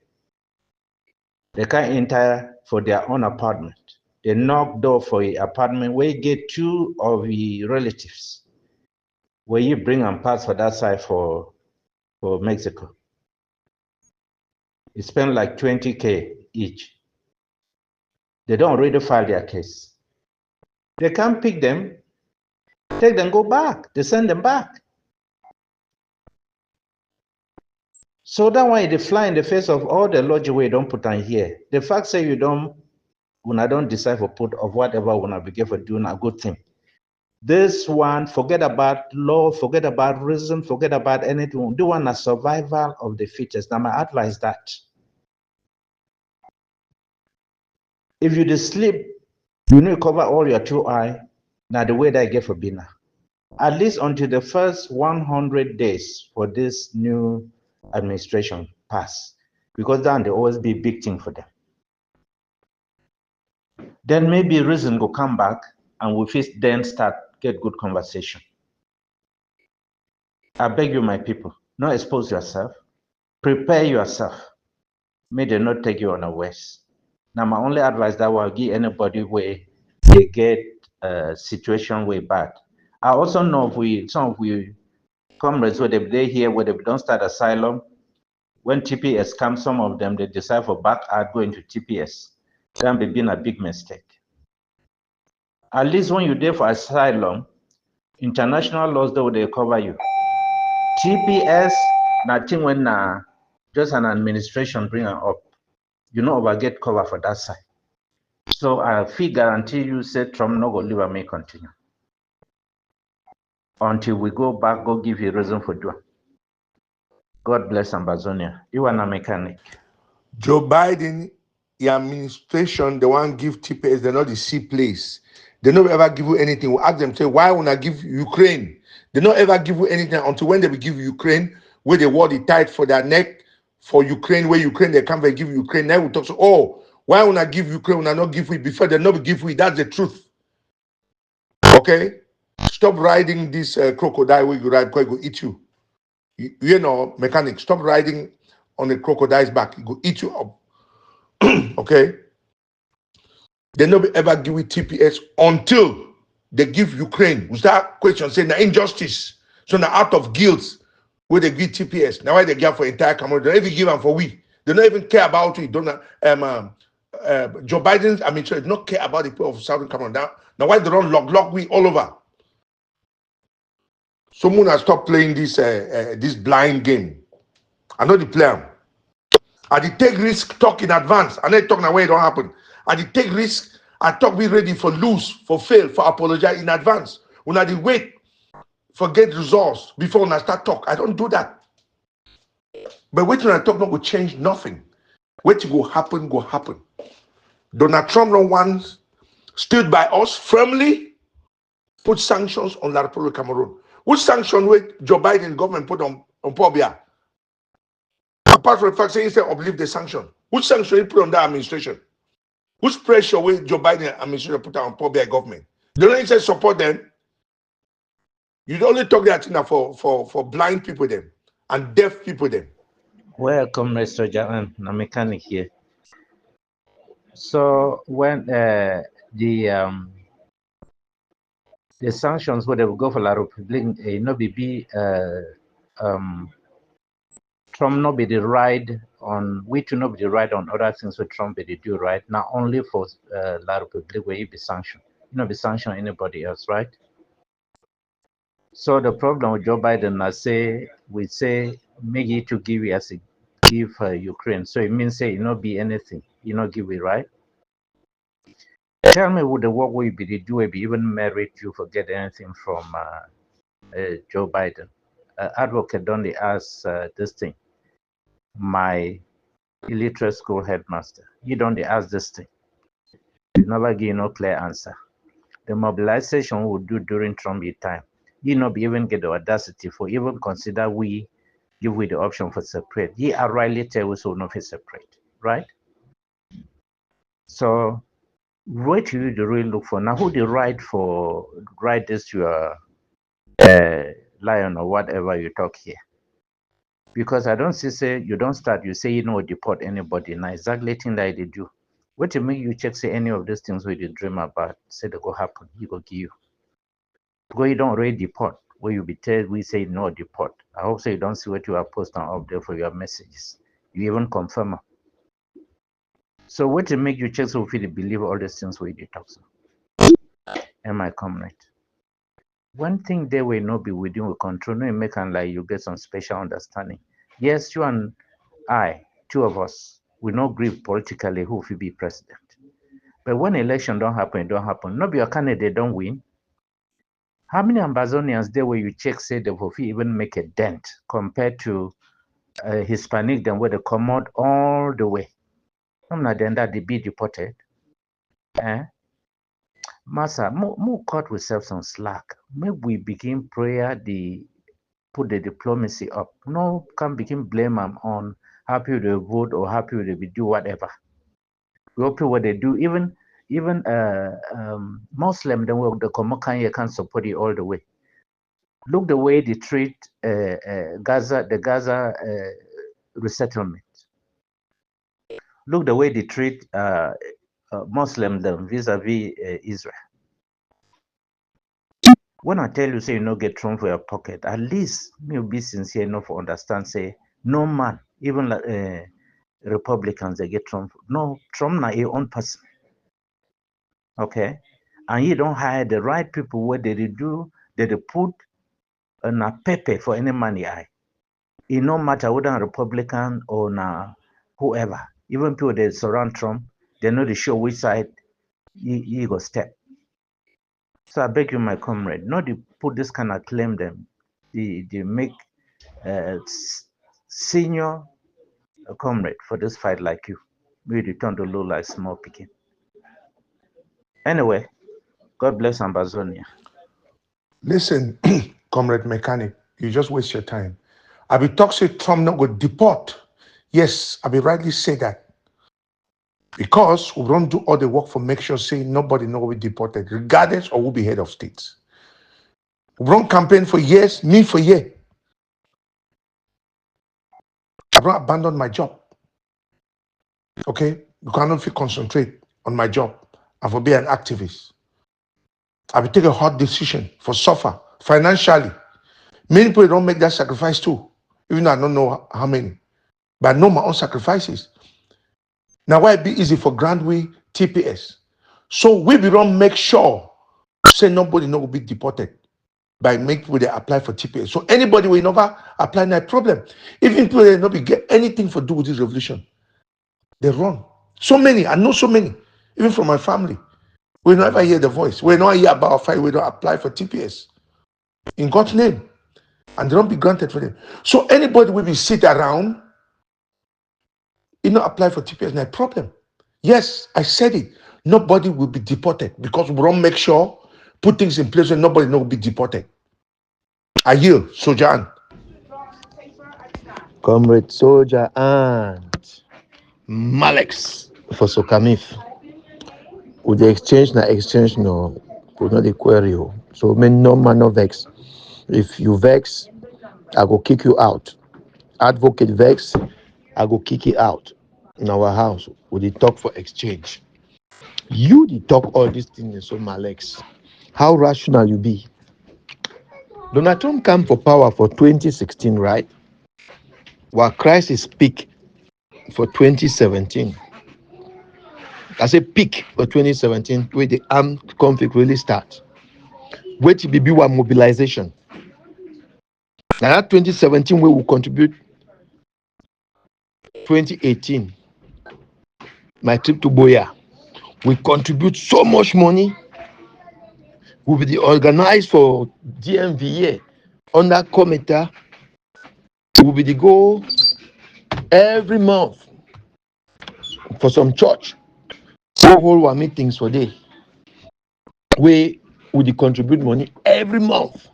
They can't enter for their own apartment. They knock door for an apartment where you get two of the relatives, where you bring and pass for that side for Mexico. You spend like 20K each. They don't already file their case. They can't pick them, take them, go back. They send them back. So that why they fly in the face of all the logic we don't put on here. The fact say you don't, when I don't decide for put of whatever when I begin for doing a good thing. This one, forget about law, forget about reason, forget about anything. Do one a survival of the fittest. Now my advice that if you just sleep, you need to cover all your 2 eye. Now the way that I get for dinner. At least until the first 100 days for this new administration pass, because then there always be big thing for them. Then maybe reason will come back and we fit then start get good conversation. I beg you, my people, not expose yourself, prepare yourself. May they not take you unawares. Now my only advice that will give anybody where they get a situation way bad. I also know if some of we comrades where they here where they don't start asylum, when TPS comes, some of them they decide for back out going to TPS. That may be a big mistake. At least when you're there for asylum, international laws though they cover you. TPS, nothing when just an administration bring it up. You know over get cover for that side. So I feel guarantee you said Trump no go leave and may continue. Until we go back, go give you reason for doing. God bless Ambazonia. You are a mechanic.
Joe Biden, the administration, the one give TPS, they're not the C place. They don't ever give you anything. We ask them, say, why would I give Ukraine? They don't ever give you anything until when they will give Ukraine, where they wore the tight for their neck for Ukraine, where Ukraine they can't give Ukraine. Now we talk, so, oh, why would I give Ukraine when I not give it before they not give it? That's the truth. Okay? Stop riding this crocodile where you ride because it will eat you. You know, mechanic, stop riding on a crocodile's back. It will eat you up. Okay? They never ever give it TPS until they give Ukraine. Was that question saying the injustice? So now out of guilt, where they give TPS. Now why they give for entire Cameroon? They don't even give them for we. They don't even care about it. Don't Joe Biden, I mean, so they don't care about the people of Southern Cameroon. Now why they don't lock we all over? Someone has stopped playing this blind game. I know the plan. I did take risk, talk in advance. I know talk now where it don't happen. I did take risk, I talk be ready for lose, for fail, for apologize in advance. When I did wait for get results before when I start talk, I don't do that. But wait when I talk not will change nothing. Wait will happen, go happen. Donald Trump no once stood by us firmly, put sanctions on La Republic of Cameroon. Which sanction with Joe Biden government put on Pobia? Apart from the fact saying instead of leave the sanction, which sanction he put on that administration? Which pressure will Joe Biden administration put on Pobia government? They don't say support them. You only talk that thing for blind people them and deaf people them.
Welcome, Mr. Jahan, a mechanic here. So when the sanctions where they will go for La Republique, no be Trump no be the ride on we to not be the ride on other things where Trump be the do right now only for La Republique where he be sanctioned. You know be sanctioned anybody else, right? So the problem with Joe Biden, we say maybe to give you as a give Ukraine. So it means say it not be anything, you not give it, right? Tell me would the work we be do we be even merit you for get anything from Joe Biden? Advocate don't they ask this thing. My illiterate school headmaster, you don't they ask this thing. You never give no clear answer. The mobilization we do during Trump time, you not be even get the audacity for even consider we give we the option for separate. Ye are rightly tell we so not separate, right? So what do you really look for now? Who the write this your lion or whatever you talk here? Because I don't see say you don't start, you say you know deport anybody. Now exactly thing that they do. What to make you check say any of these things we did dream about, say they go happen, he go give you. Because you don't already deport, where you be told we say no deport. I hope so you don't see what you are posting up there for your messages. You even confirm. So what to make you check so if you believe all these things we did talk so? Am I comrade? One thing they will not be within we control, no make and like you get some special understanding. Yes, you and I, two of us, will not agree politically who will be president. But when election don't happen, it don't happen. Not be your candidate don't win. How many Ambazonians there where you check say they will even make a dent compared to Hispanic them where they come out all the way? I'm not then that they be deported. Eh? Massa, more cut with some slack. Maybe we begin prayer the put the diplomacy up. No can begin blame them on happy they vote or happy they do whatever. We hope what they do. Even Muslim then the Komokan can support it all the way. Look the way they treat Gaza, the Gaza resettlement. Look the way they treat Muslim them vis-a-vis Israel. When I tell you say you no get Trump for your pocket, at least you be sincere enough to understand. Say no man, even like Republicans they get Trump. No, Trump na a own person. Okay, and you don't hire the right people. What they do, they put a paper for any money. It no matter whether Republican or na whoever. Even people that surround Trump, they know the show which side he go step. So I beg you, my comrade, not to put this kind of claim them. They make senior comrade for this fight like you. Maybe turn to low like small picking. Anyway, God bless Ambazonia.
Listen, Comrade Mechanic, you just waste your time. I be talk say Trump not go deport. Yes, I be rightly say that. Because we don't do all the work for make sure say nobody know we deported, regardless of who be head of states. We run campaign for years, me for year. I don't abandon my job. Okay? You cannot feel concentrate on my job and for be an activist. I will take a hard decision for suffer financially. Many people don't make that sacrifice too, even though I don't know how many. But I know my own sacrifices. Now, why it be easy for Grandway TPS? So we don't make sure say nobody no will be deported by make people they apply for TPS. So anybody will never apply, no problem. Even people they not be get anything for do with this revolution, they run. So many, I know so many, even from my family. We never hear the voice. We don't hear about a fight. We don't apply for TPS in God's name, and they don't be granted for them. So anybody will be sit around, you know, apply for TPS, no problem. Yes, I said it. Nobody will be deported because we don't make sure put things in place where nobody will be deported. I yield, Sojan.
Comrade Soldier and Malex for Sokamif. With the exchange no, would not the query. So men no man no vex. If you vex, I go kick you out. Advocate vex, I go kick you out. In our house, we dey talk for exchange. You dey talk all these things so Malex. How rational you be? Donald Trump came for power for 2016, right? While crisis peak for 2017. I say peak for 2017, where the armed conflict really start. Where to be one mobilization. Now that 2017 we will contribute 2018. My trip to Boya. We contribute so much money. We will be organized for DMVA under committee. We will be the go every month for some church. We hold our meetings for day. We will contribute money every month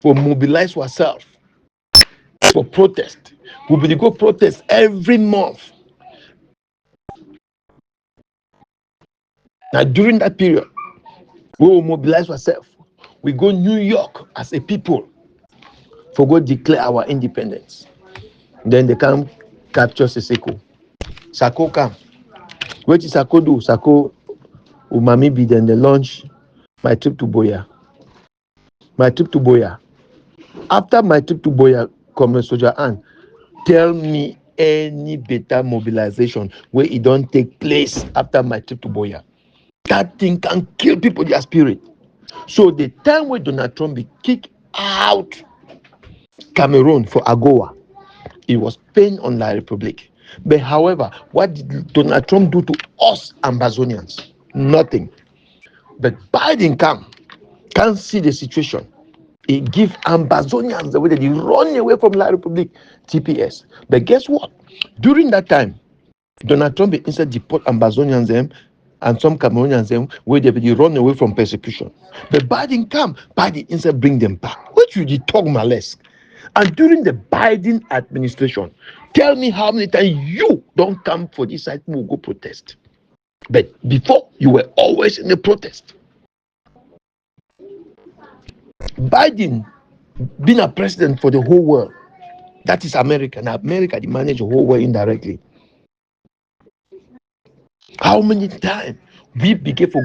for mobilize ourselves for protest. We will go protest every month. Now during that period, we will mobilize ourselves. We go New York as a people for go declare our independence. Then they come capture Siseko. Sako come. What is Sako do? Sako umami be then they launch my trip to Boya. My trip to Boya. After my trip to Boya, Comrade Soldier Ann, tell me any better mobilization where it don't take place after my trip to Boya. That thing can kill people, their spirit. So the time when Donald Trump be kicked out Cameroon for AGOA, it was pain on La Republic. But however, what did Donald Trump do to us Ambazonians? Nothing. But Biden can't see the situation. He give Ambazonians the way that they run away from La Republic, TPS. But guess what? During that time, Donald Trump instead deport Ambazonians them and some Cameroonians them where they run away from persecution. But Biden instead bring them back. What should you talk malice? And during the Biden administration, tell me how many times you don't come for this side, we'll go protest. But before, you were always in the protest. Biden being a president for the whole world, that is America. Now America, they manage the whole world indirectly. How many times we begin for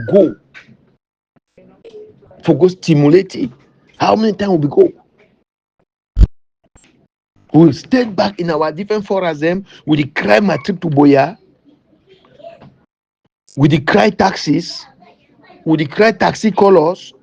go stimulate it? How many times will we go? We stayed back in our different forums with the cry my trip to Boya, with the cry taxes, with the cry taxi colors,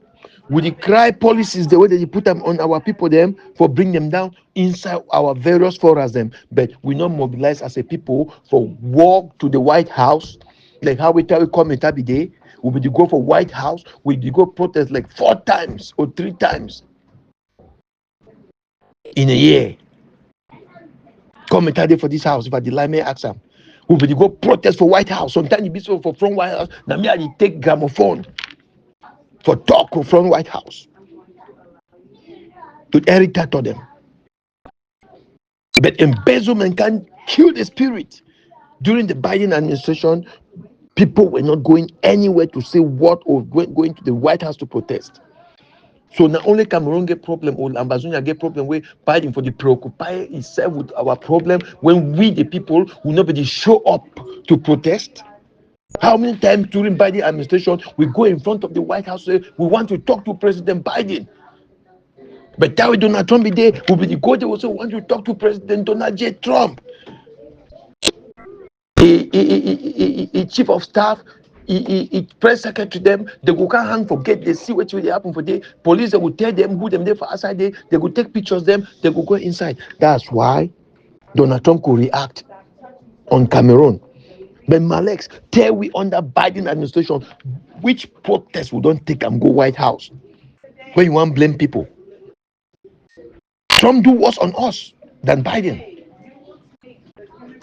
with the cry policies, the way that they put them on our people them for bring them down inside our various forums them. But we not mobilize as a people for walk to the White House, like how we tell we come every day. We will go for White House, we will go protest like 4 times or 3 times in a year. Come and for this house. If I deny me ask them, we will go protest for White House. Sometimes you be so for front White House. Now me I take gramophone for talk from White House to irritate to them. But embezzlement can kill the spirit. During the Biden administration, people were not going anywhere to say what or going to the White House to protest. So not only Cameroon get problem, or Ambazonia get problem, where Biden for the preoccupy itself with our problem when we the people will nobody show up to protest. How many times during Biden administration we go in front of the White House say we want to talk to President Biden? But that we Donald Trump be there, we go there also want to talk to President Donald J. Trump. A chief of staff, a press secretary them, they go can't hang forget, they see what will happen for them. Police they will tell them who them there for outside there, they will take pictures them, they will go inside. That's why Donald Trump could react on Cameroon. But Malex, tell we under Biden administration, which protest we don't take and go White House? When you want to blame people. Trump do worse on us than Biden.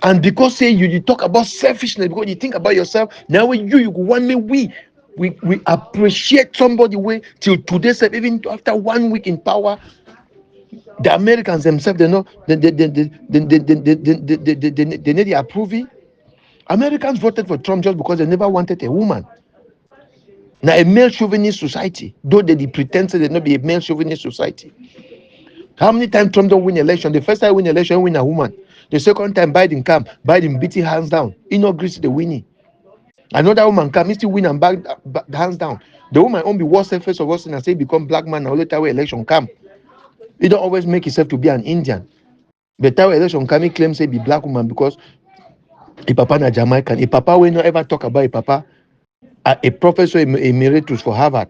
And because say you talk about selfishness, because you think about yourself, now when you want me, we appreciate somebody way till today, even after 1 week in power, the Americans themselves, they know they need the approval. Americans voted for Trump just because they never wanted a woman. Now a male chauvinist society, though they pretend they not be a male chauvinist society. How many times Trump don't win election? The first time win election, win a woman. The second time Biden come, Biden beat his hands down. He not agrees to the winning. Another woman come, he still win and back hands down. The woman won't be worse face of us and say become black man. Now later when election come, he don't always make himself to be an Indian. But that election come, he claims say be black woman because a papa na Jamaican. A papa will not ever talk about a papa. A professor emeritus for Harvard.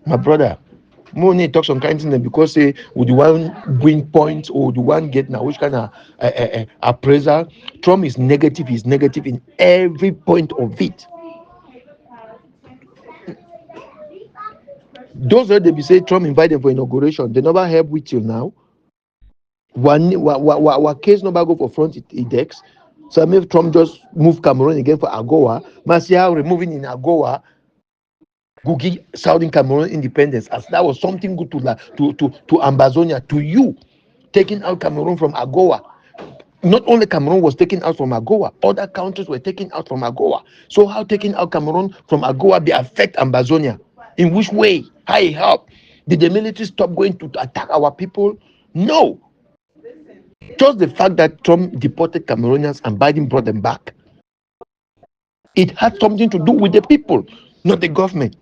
My brother. Money talk some kind of thing because say would the one win points or the one get now which kind of appraisal. Trump is negative. He's negative in every point of it. Those that they be say Trump invited for inauguration, they never help with till now. One case never go for front index. So if Trump just move Cameroon again for AGOA, Marcia removing in AGOA. Go give Southern Cameroon independence, as that was something good to Ambazonia, to you, taking out Cameroon from AGOA. Not only Cameroon was taken out from AGOA, other countries were taken out from AGOA. So how taking out Cameroon from AGOA be affect Ambazonia? In which way? How it help? Did the military stop going to attack our people? No. Just the fact that Trump deported Cameroonians and Biden brought them back. It had something to do with the people, not the government.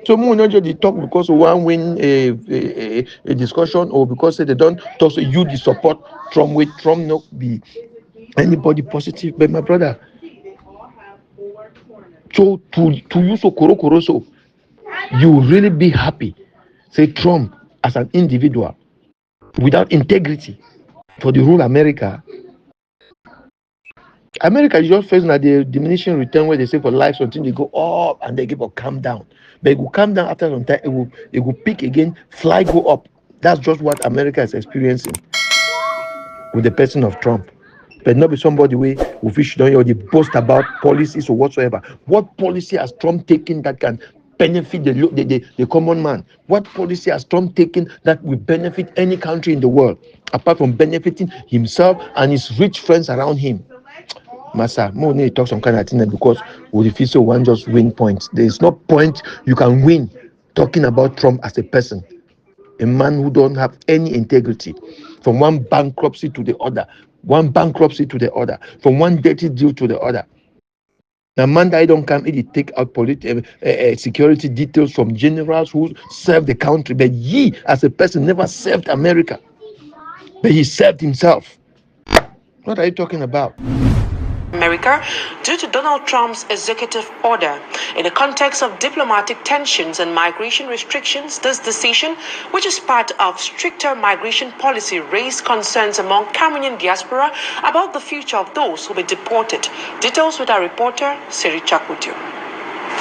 So more not just talk because one win a discussion or because they don't talk so you the support Trump with Trump not be anybody positive. But my brother, so to you so koro so you really be happy. Say Trump as an individual without integrity for the whole America. America is just facing at the diminishing return where they say for life until they go up and they give a calm down. But it will calm down after some time, it will peak again, fly go up. That's just what America is experiencing with the person of Trump. But not be somebody way with which don't already boast about policies or whatsoever. What policy has Trump taken that can benefit the common man? What policy has Trump taken that will benefit any country in the world, apart from benefiting himself and his rich friends around him? Massa, more need to talk some kind of thing because with the feel one just win points. There is no point you can win talking about Trump as a person, a man who don't have any integrity, from one bankruptcy to the other, from one dirty deal to the other. Now, man that don't come, it take out security details from generals who served the country, but he, as a person, never served America, but he served himself. What are you talking about?
America due to Donald Trump's executive order. In the context of diplomatic tensions and migration restrictions, this decision, which is part of stricter migration policy, raised concerns among Cameroonian diaspora about the future of those who will be deported. Details with our reporter, Siri Chakudio.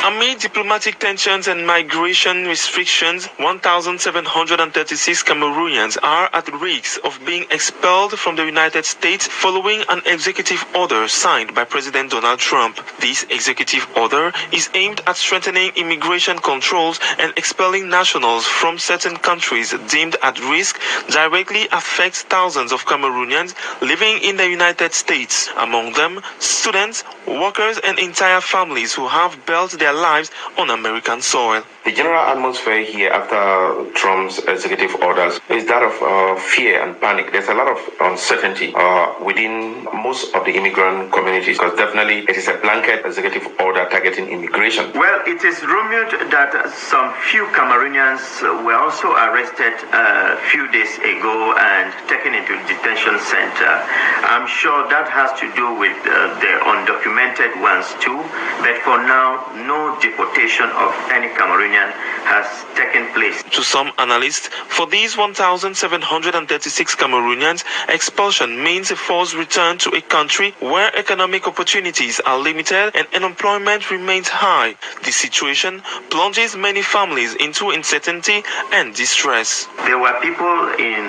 Amid diplomatic tensions and migration restrictions, 1,736 Cameroonians are at risk of being expelled from the United States following an executive order signed by President Donald Trump. This executive order is aimed at strengthening immigration controls and expelling nationals from certain countries deemed at risk. Directly affects thousands of Cameroonians living in the United States, among them students, workers, and entire families who have built their lives on American soil.
The general atmosphere here after Trump's executive orders is that of fear and panic. There's a lot of uncertainty within most of the immigrant communities because definitely it is a blanket executive order targeting immigration.
Well, it is rumored that some few Cameroonians were also arrested a few days ago and taken into detention center. I'm sure that has to do with the undocumented ones too, but for now, no deportation of any Cameroonian has taken place.
To some analysts, for these 1,736 Cameroonians, expulsion means a forced return to a country where economic opportunities are limited and unemployment remains high. This situation plunges many families into uncertainty and distress.
There were people in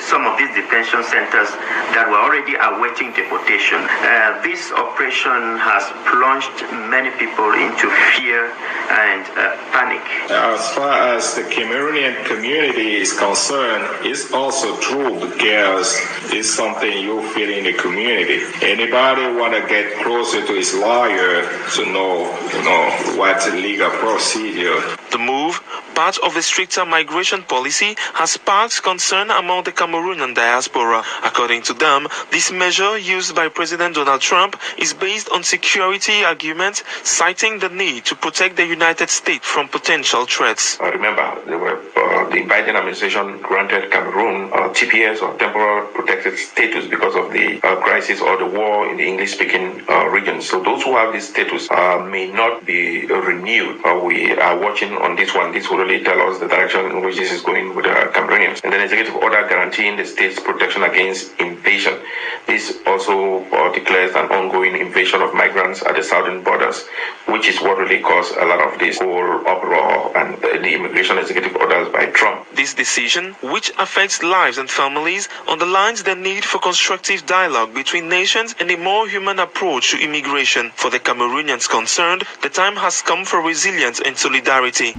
some of these detention centers that were already awaiting deportation. This operation has plunged many people into fear and panic.
As far as the Cameroonian community is concerned, it's also true because it's something you feel in the community. Anybody want to get closer to his lawyer to know what's the legal procedure.
The move, part of a stricter migration policy, has sparked concern among the Cameroonian diaspora. According to them, this measure used by President Donald Trump is based on security arguments, citing the need to protect the United States from potential threats.
Remember, the Biden administration granted Cameroon TPS or temporal protected status because of the crisis or the war in the English-speaking region. So those who have this status may not be renewed. We are watching on this one. This will really tell us the direction in which this is going with the Cameroonians. And then executive order guaranteeing the state's protection against invasion. This also declares an ongoing invasion of migrants at the southern borders, which is what really caused a lot of this whole uproar and the immigration executive orders by Trump.
This decision, which affects lives and families, underlines the need for constructive dialogue between nations and a more human approach to immigration. For the Cameroonians concerned, the time has come for resilience and solidarity.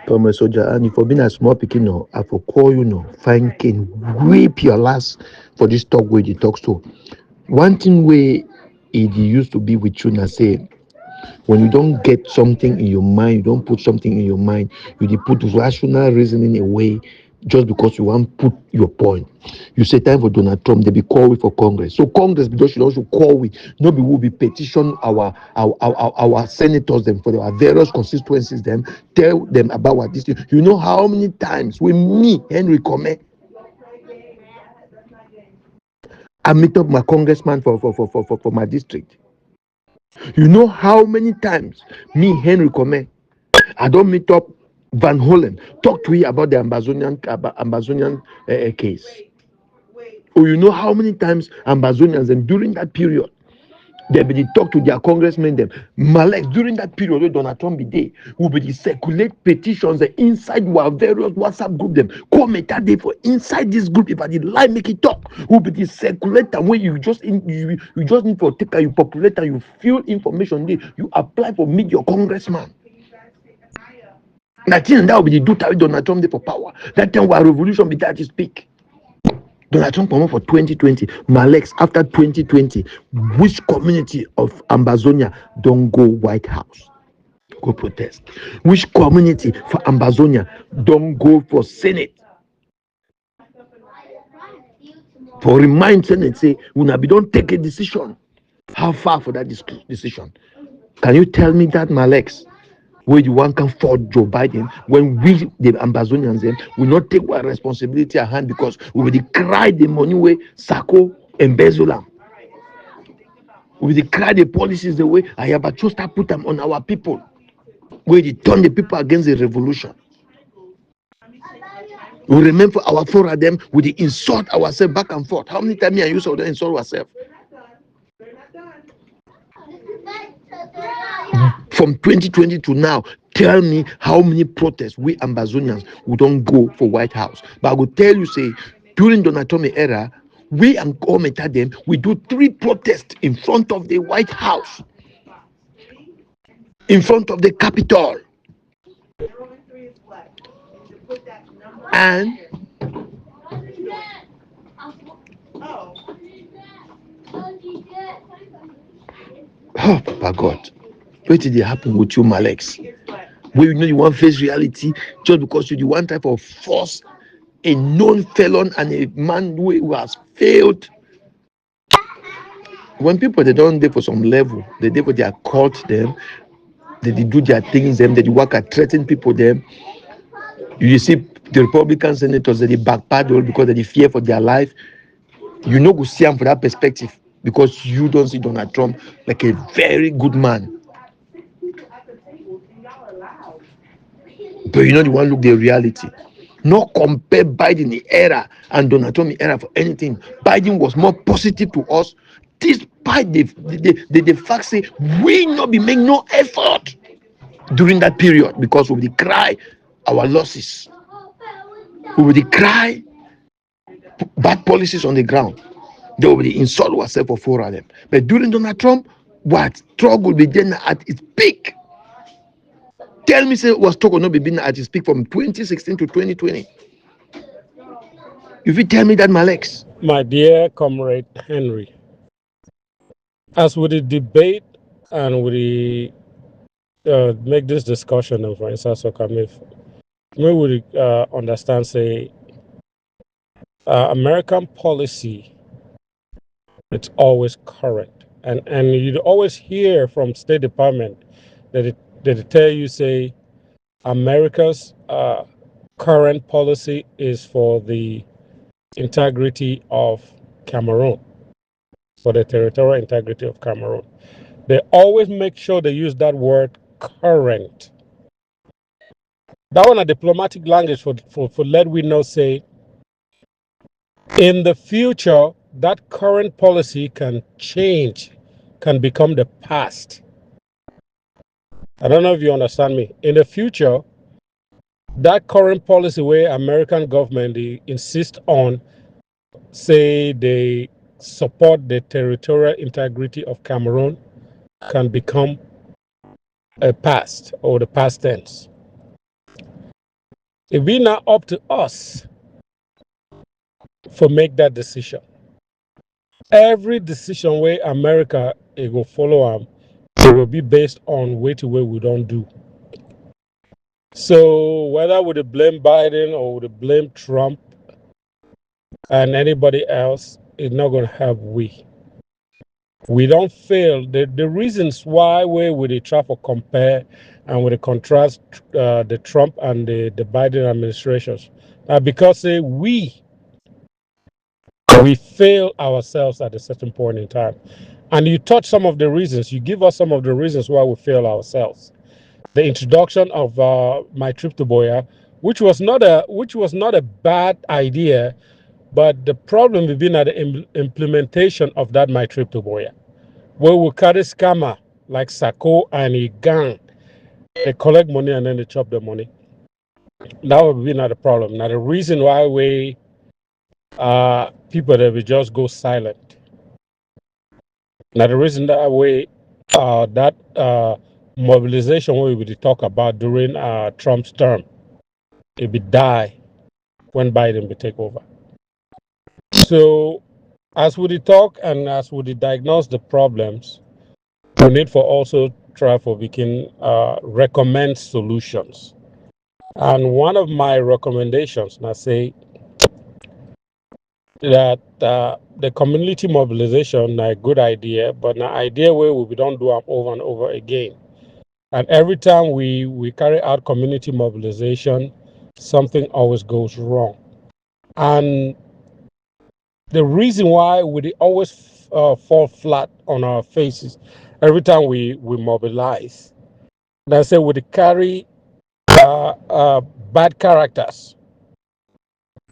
From a soldier, and if you've been a small picking, I for call find Ken, whip your last for this talk where he talks to. One thing where it used to be with you now say, when you don't get something in your mind, you don't put something in your mind, you put rational reasoning away, just because you want to put your point. You say time for Donald Trump, they be call we for Congress. So Congress should also call we, no be will be petition our senators them for their various constituencies them, tell them about what this thing. You know how many times with me, Henry Come, I meet up my congressman for my district. You know how many times me, Henry Come, I don't meet up Van Hollen, talk to you about the Ambazonian case. Or you know how many times Ambazonians, and during that period, they be talk to their congressmen, them. Malek, during that period, where Donald Trump be there, will be circulate petitions inside our various WhatsApp group, them. Comment that day for inside this group, if I did lie, make it talk. Will be circulate and when you just you just need for take you populate and you fill information there, you apply for meet your congressman. That will be the do that Donald Trump there for power. That time our revolution be that to speak. Donald Trump come up for 2020. Malex, after 2020, which community of Ambazonia don't go White House? Go protest. Which community for Ambazonia don't go for Senate? For remind Senate, say, when we don't take a decision, how far for that decision? Can you tell me that, Malex? Where you want come for Joe Biden when we, the Ambazonians, will not take our responsibility at hand because we will cry the money way Sako and Bezulam. We will cry the policies the way I have just put them on our people. We will turn the people against the revolution. We remember our four of them, we insult ourselves back and forth. How many times me and you saw them insult ourselves? From 2020 to now, tell me how many protests we Ambazonians we don't go for White House. But I will tell you, say, during Donald Trump era, we and commented them, we do 3 protests in front of the White House, in front of the Capitol. And oh, Papa God, what did it happen with you, Malex? Where you know you want face reality just because you the one type of force a known felon and a man who has failed. When people they don't there for some level, they there for their cult them, they do their things them, they work at threaten people them. You see the Republican senators they backpedal because they fear for their life. You know go see them for that perspective because you don't see Donald Trump like a very good man. But you know the one look the reality. Not compare Biden the era and Donald Trump the era for anything. Biden was more positive to us, despite the fact say we not be make no effort during that period because we will cry our losses. We will cry bad policies on the ground. They will insult ourselves for 4 of them. But during Donald Trump, what struggle began at its peak. Tell me, say, was struggle not beginning at its peak from 2016 to 2020? If you tell me that, Malex.
My dear comrade Henry, as with the debate and with the make this discussion of for instance, we would understand, say, American policy, it's always correct. And you'd always hear from State Department that they tell you, say, America's current policy is for the integrity of Cameroon, for the territorial integrity of Cameroon. They always make sure they use that word current. That one a diplomatic language for let we know, say, in the future, that current policy can change, can become the past. I don't know if you understand me. In the future, that current policy where American government they insist on, say they support the territorial integrity of Cameroon, can become a past or the past tense. It be now up to us for make that decision. Every decision where America it will follow it will be based on way to way we don't do. So whether would it blame Biden or would it blame Trump and anybody else, it's not going to help we. We don't fail. The reasons why we would try to compare and would contrast the Trump and the Biden administrations are because we fail ourselves at a certain point in time. And you touch some of the reasons. You give us some of the reasons why we fail ourselves. The introduction of my trip to Boya, which was not a bad idea, but the problem has been at the implementation of that my trip to Boya, where we carry scammer like Sako and a gang. They collect money and then they chop the money. That would be not a problem. Now the reason why we people that will just go silent. Now the reason that way that mobilization we will talk about during Trump's term, it will die when Biden will take over. So as we talk and as we diagnose the problems, we need for also try for we can recommend solutions. And one of my recommendations, I say that the community mobilization a good idea, but an idea where we don't do it over and over again. And every time we carry out community mobilization, something always goes wrong. And the reason why we always fall flat on our faces every time we mobilize, that's say we carry bad characters,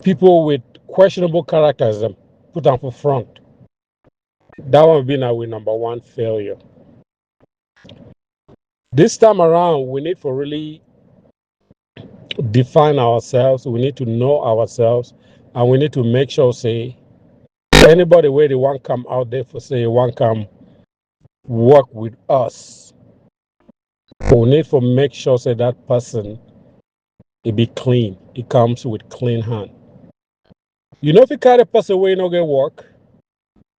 people with questionable characters, and put them for front. That one being our number one failure. This time around, we need to really define ourselves. We need to know ourselves, and we need to make sure, say, anybody where they want come out there for say want come work with us. We need to make sure say that person it be clean. It comes with clean hand. You know, if you carry a person where you don't get work,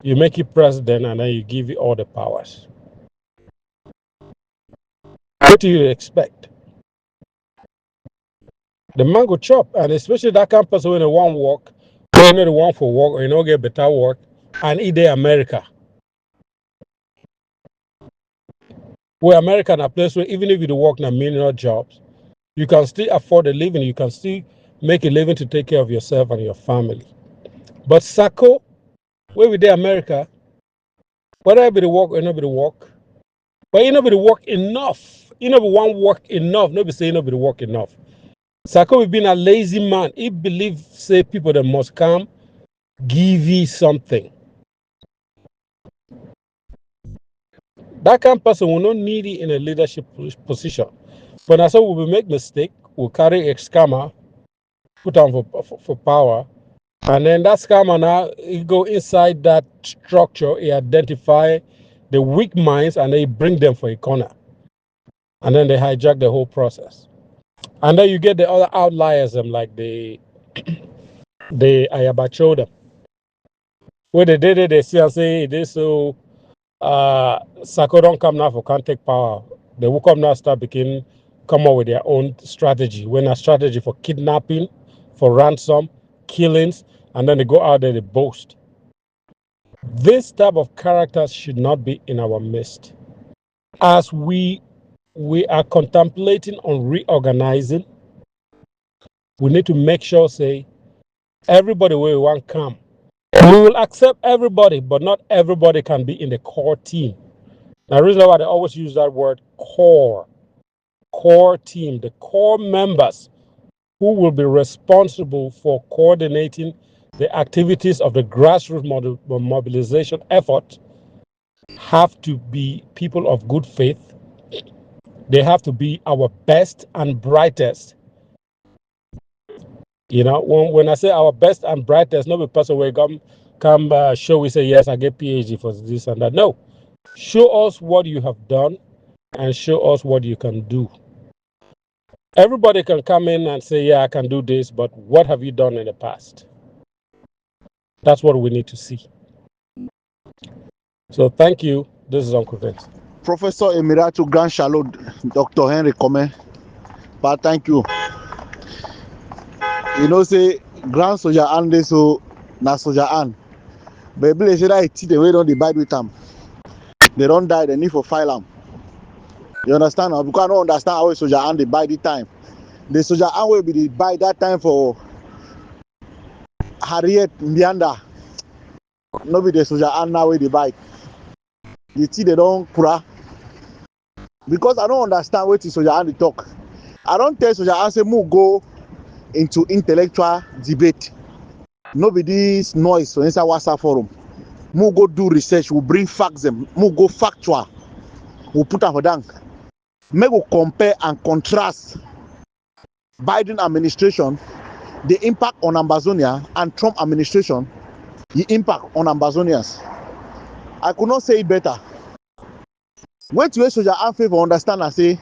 you make it president and then you give it all the powers. What do you expect? The man go chop, and especially that kind of person when they want work, they know they want for work or you don't get better work, and eat their America. Where America is a place where even if you work in a million jobs, you can still afford a living, you can still make a living to take care of yourself and your family. But Sako, where we there America, whether it be the work or not be the work, but you know be the work enough. You know be one work enough, nobody say you know be the work enough. Sako we been a lazy man. He believe say people that must come give you something. That kind of person will not need it in a leadership position. But as we will make mistake, we'll carry a scammer, put on for power, and then that scammer now he go inside that structure, he identify the weak minds and they bring them for a corner. And then they hijack the whole process. And then you get the other outliers like the Ayabachoda. Where they see and say this so Sako don't come now for can't take power. They will come now start come up with their own strategy. When a strategy for kidnapping, for ransom, killings, and then they go out there they boast. This type of characters should not be in our midst. As we are contemplating on reorganizing, we need to make sure say everybody where we want come. We will accept everybody, but not everybody can be in the core team. Now, the reason why they always use that word core team, the core members who will be responsible for coordinating the activities of the grassroots mobilization effort have to be people of good faith. They have to be our best and brightest. You know, when I say our best and brightest, not a person will come show we say, yes, I get PhD for this and that. No. Show us what you have done and show us what you can do. Everybody can come in and say, yeah, I can do this, but what have you done in the past? That's what we need to see. So thank you. This is Uncle Vince.
Professor Emiratu Grand Shalom, Dr. Henry Come. Papa, thank you. You know, say grand soldier and they so na soldier and. But they say that it's the way don't they bide with them. They don't die, they need for file them. You understand now? Because I don't understand how a soldier and they buy the time. The soldier and will be the buy that time for Harriet Mbianda. No be the soldier and now where they buy. The tea they don't cry. Because I don't understand what the soldier and they talk. I don't tell soldier and say move go into intellectual debate. No be this noise for inside WhatsApp forum. Move go do research, we'll bring facts them, move go factual, we'll put up for them. Make we compare and contrast Biden administration, the impact on Ambazonia, and Trump administration, the impact on Ambazonians. I could not say it better. When to soldier and favor understand and say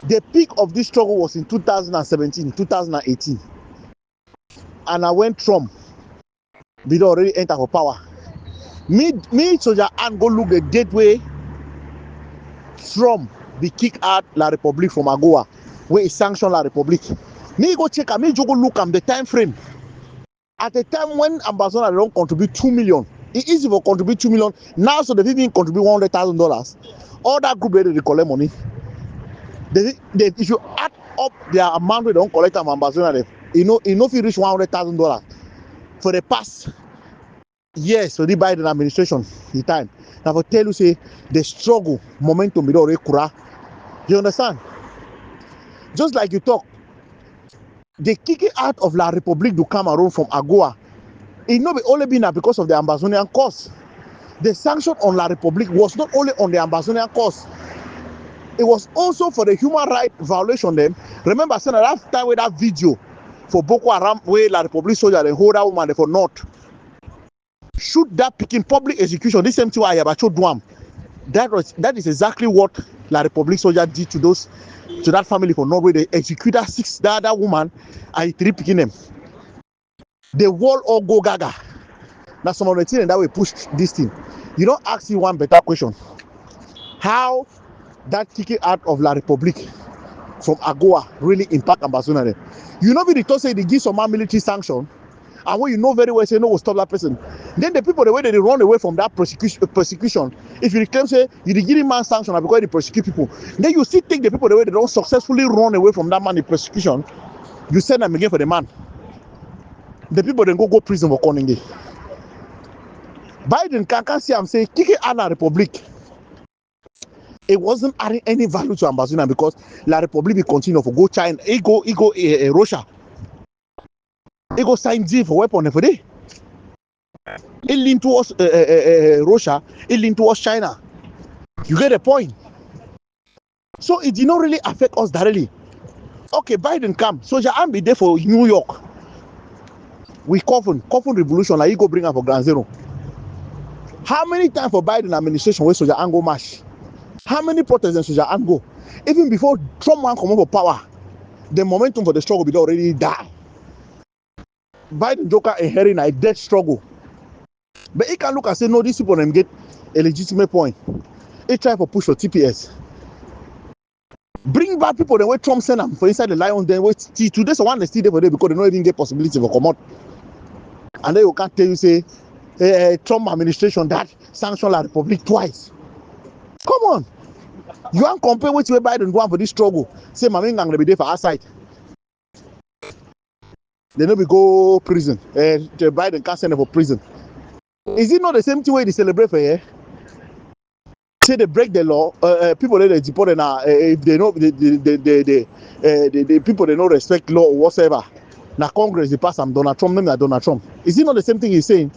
the peak of this struggle was in 2017, 2018. And when Trump did already enter for power. Me soldier and go look the date way Trump be kick out La Republique from AGOA, where he sanction La Republique. Me go check and me go look at the time frame. At the time when Ambazonians don't contribute 2 million, it's easy for contribute 2 million. Now so they even contribute $100,000. All that group they collect money. They if you add up their amount they don't collect from Ambazonians, if you reach $100,000 for the past years, so the Biden administration, the time. Now for tell you say the struggle momentum be already kura. You understand? Just like you talk, the kicking out of La République du Cameroon from AGOA, it not be only been because of the Ambazonian cause. The sanction on La République was not only on the Ambazonian cause, it was also for the human rights violation them. Remember, saying that time with that video for Boko Haram where La République soldier they hold that woman for not shoot that picking public execution. This same thing I have showed them. That is exactly what La République soldier did to that family for Norway. They execute that woman and 3 picking them. The wall all go gaga. Now some of the things that we push this thing. You don't ask you one better question. How that kicking out of La République from AGOA really impact Ambazonia? You know, we say they give some military sanction, and when you know very well, say no, we'll stop that person. Then the people, the way they run away from that persecution, if you claim say you did give him man sanction because they persecute people, then you still take the people the way they don't successfully run away from that man in persecution, you send them again for the man. The people then go prison for Koningé. Biden can't see I'm saying kicking out La République. It wasn't adding any value to Ambazonia because La République will continue to go China, it go Russia. It go sign deal for weapon for day. It lean towards Russia, it lean towards China. You get the point? So it did not really affect us directly. Okay, Biden come, soldier and be there for New York. We coffin revolution, like he go bring up for Ground Zero. How many times for Biden administration where soldier and go march? How many protests and soldier and go? Even before Trump want come up for power, the momentum for the struggle be already die. Biden Joker inheriting a dead struggle. But he can look and say, no, these people them get a legitimate point. He try for push for TPS. Bring back people the way Trump send them for inside the Lions, then wait today someone they still there for them because they don't even get possibility for come out. And then you can't tell you say Trump administration that sanction La République twice. Come on. You can't compare what you Biden do for this struggle. Say my man gonna be there for our side. They never go prison. Biden can't send them for prison. Is it not the same thing way they celebrate for here? Say they break the law. People they deport now. If they know the people they don't respect law or whatever. Now Congress they pass them Donald Trump. Name Donald Trump. Is it not the same thing he's saying?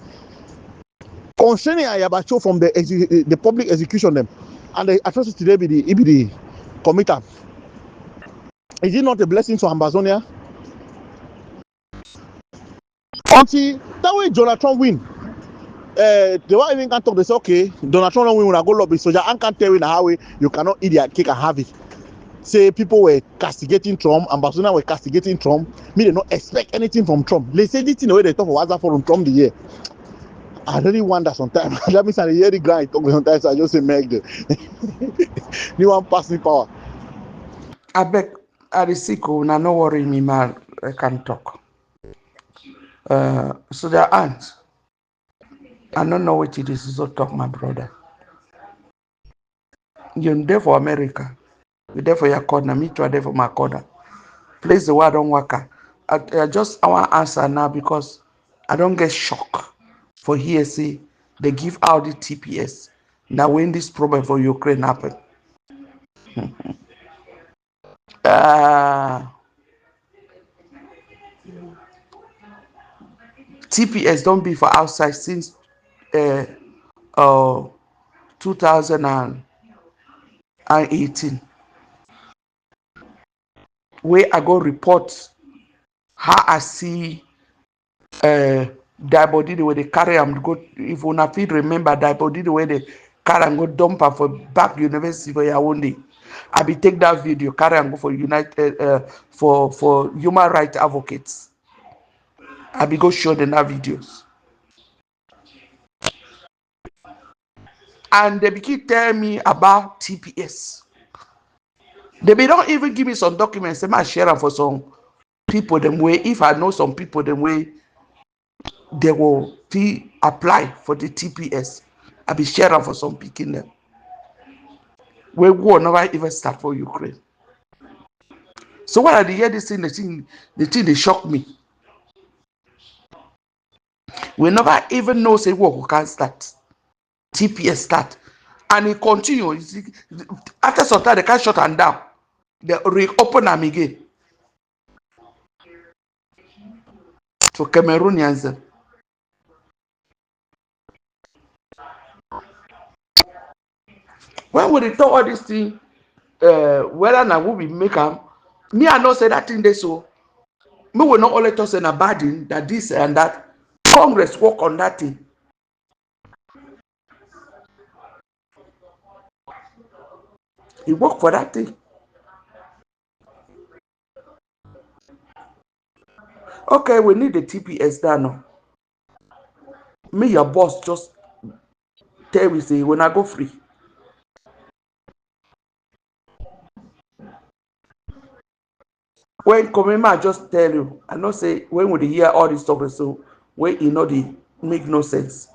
Constraining Ayabacho from the public execution them and the atrocity today be the committer. Is it not a blessing to Ambazonia? Until that way Donald Trump win. They won't even can talk. They say, okay, Donald Trump win when I go lobby soldier and can't tell you how way you cannot eat their cake and have it. Say people were castigating Trump, Ambassador were castigating Trump. Me they not expect anything from Trump. They say this in the way they talk for WhatsApp from Trump the year. I really wonder sometimes. That means I hear the grind talk sometimes. I just say make the new one passing power.
I beg, I dey sick, now no worry me, man. I can talk. So their aunt, I don't know what it is, so talk, my brother. You're there for America. You're there for your corner. Me too, I'm there for my corner. Place the word don't work. I just I want to answer now because I don't get shocked for here say they give out the TPS. Now when this problem for Ukraine happen. TPS don't be for outside since 2018. Where I go report how I see die body the way they carry am go. If una fit remember die body the way they carry am go dump am for back university for Yaoundé. I be take that video carry am go for United for human rights advocates. I be go show them that videos. And they begin tell me about TPS. They may not even give me some documents. They might share them for some people them way. If I know some people them way, they will be apply for the TPS. I be share them for some picking them. We war never even start for Ukraine. So when I hear this thing, the thing they shock me. We never even know say war can start. TPS start. And it continues. After some time, they can't shut them down. They reopen them again. So Cameroonians. When we talk all this thing, whether now we make them, me I not say that thing they so. Me will not only talk say a bad thing, that this and that. Congress work on that thing. He work for that thing. Okay, we need the TPS done now. Me, your boss, just tell me, say, when I go free. When Komema just tell you, I know say, when we hear all this stuff, so when you know they make no sense.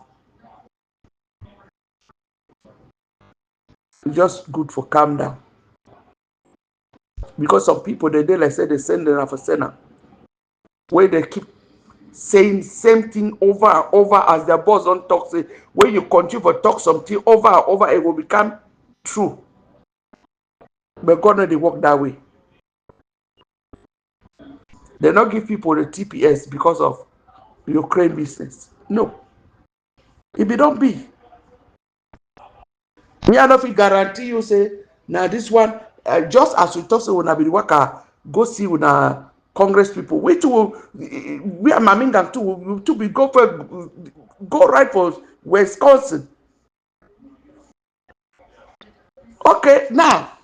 It's just good for calm down. Because some people, they like say, they send them for Senate. Where they keep saying same thing over and over as their boss don't talk. Say, when you continue to talk something over and over, it will become true. But God knows they work that way. They not give people the TPS because of Ukraine business. No. If it don't be, me I don't guarantee you say now this one just as we talk say when I be worker go see when Congress people. We too we are Mamingan too to be go right for Wisconsin. Okay, now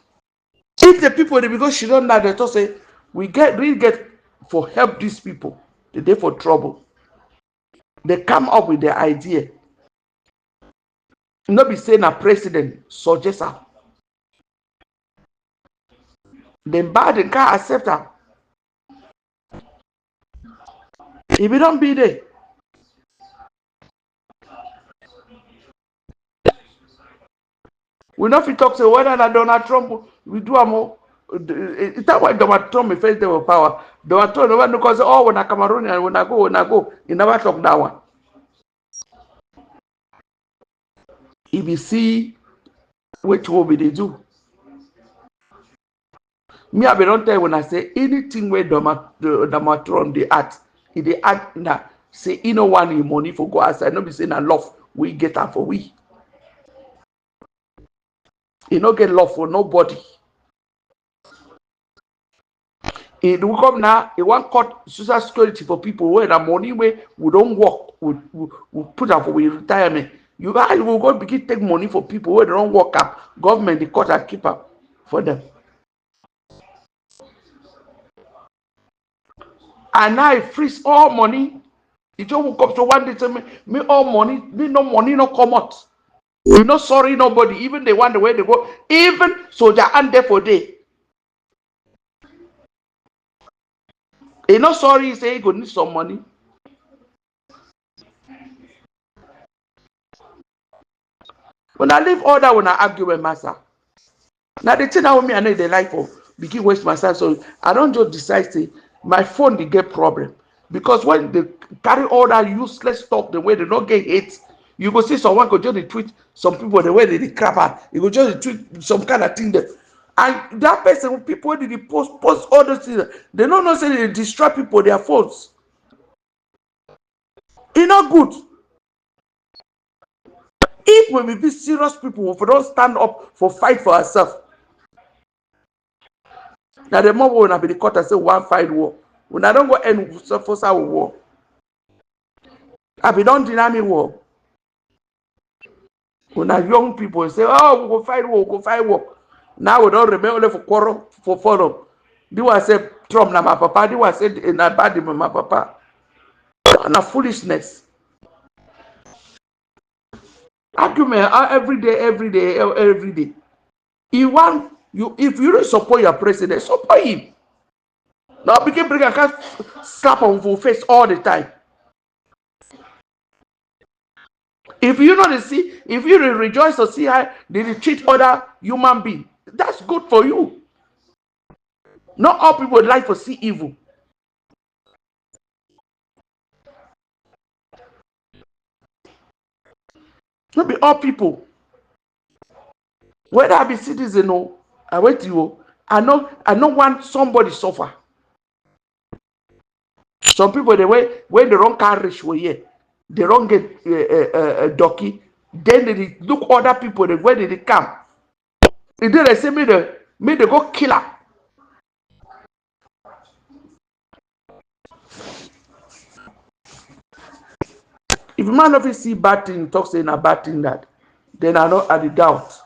if the people they because she don't know they talk say we get for help these people, they dey for trouble. They come up with the idea. Not be saying a president suggest her. Then Biden can't accept her. If it don't be there, we not fit talk say whether na Donald Trump we do am. It's that why Donald Trump first day of power. Donald Trump never know say oh when a Cameroonian when I go, he never talk that one. If you see which will be they do. Me I be don't tell when I say anything where Donald Trump they act, he they act now say you know one money for go outside. Not be saying a love we get am for we. He no get love for nobody. He will come now, he want cut social security for people where the money where we don't work, we put up for retirement. You guys will go begin take money for people where they don't work up. Government they cut and keep up for them. And now it freeze all money. It just will come to one day tell me all money, me no money no come out. You not sorry nobody, even the one the way they go, even soldier and there for day. He not sorry, he say he go need some money. When I leave order, when I argue with master. Now the thing that me I know they like for begin waste my time. So I don't just decide say my phone they get problem. Because when they carry all that useless talk the way they don't get hate, you go see someone go just tweet some people the way they crap out. You go just tweet some kind of thing there. And that person, people when they post all those things, they don't know say they distract people their phones. It's not good. If we be serious people, if we don't stand up for fight for ourselves. Now the more when I be the court and say one fight war. When I don't go end for our war. I be don't deny me war. When our young people say, oh, we go fight war, we go fight war. Now we don't remember only for quarrel for follow. They was say Trump na my papa, they was say na bad my papa. Na foolishness. Argument every day. If you don't support your president, support him. Now begin bring a can't slap on your face all the time. If you know the see, if you rejoice to see how they treat other human beings, that's good for you. Not all people like to see evil. Not be all people. Whether I be citizen or I wait you, I know want somebody suffer. Some people they way when the wrong carriage were here, they wrong get a donkey. Then they look other people the way they come. If they say me they go kill her. If man of it see bad thing, talk saying a bad thing that, then I know at the doubt.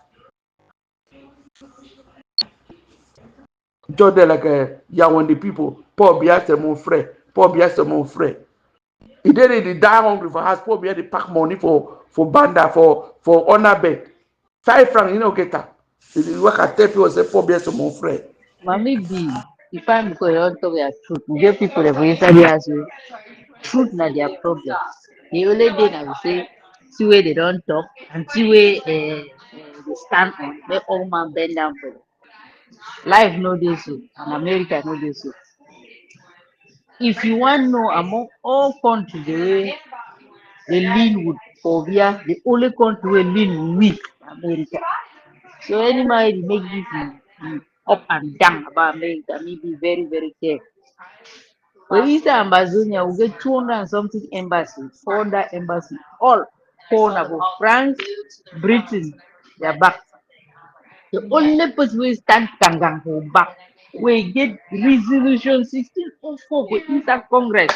Just there like a when the people, Paul Bias mon frère, Paul Bias mon frère. If they die hungry for house, Paul Bias they pack money for banda for honor bed. 5 francs, you know get that. You work at tell people say Paul Bias mon frère.
Mami B, if I'm because you don't talk their truth, you get people that will inside the house. Truth na their problem. The only day I will say, see where they don't talk and see where they stand on, make all man bend down for them. Life no dey so, and America no dey so. If you want know among all countries the way they lean with phobia, the only country wey lean with America. So any man make this up and down about America, me be very, very careful. But inside Ambazonia, we get 200 and something embassies, 400 embassies, all corner for France, Britain, they're back. The only person we stand kangang for back, we get resolution 1604 for inside Congress.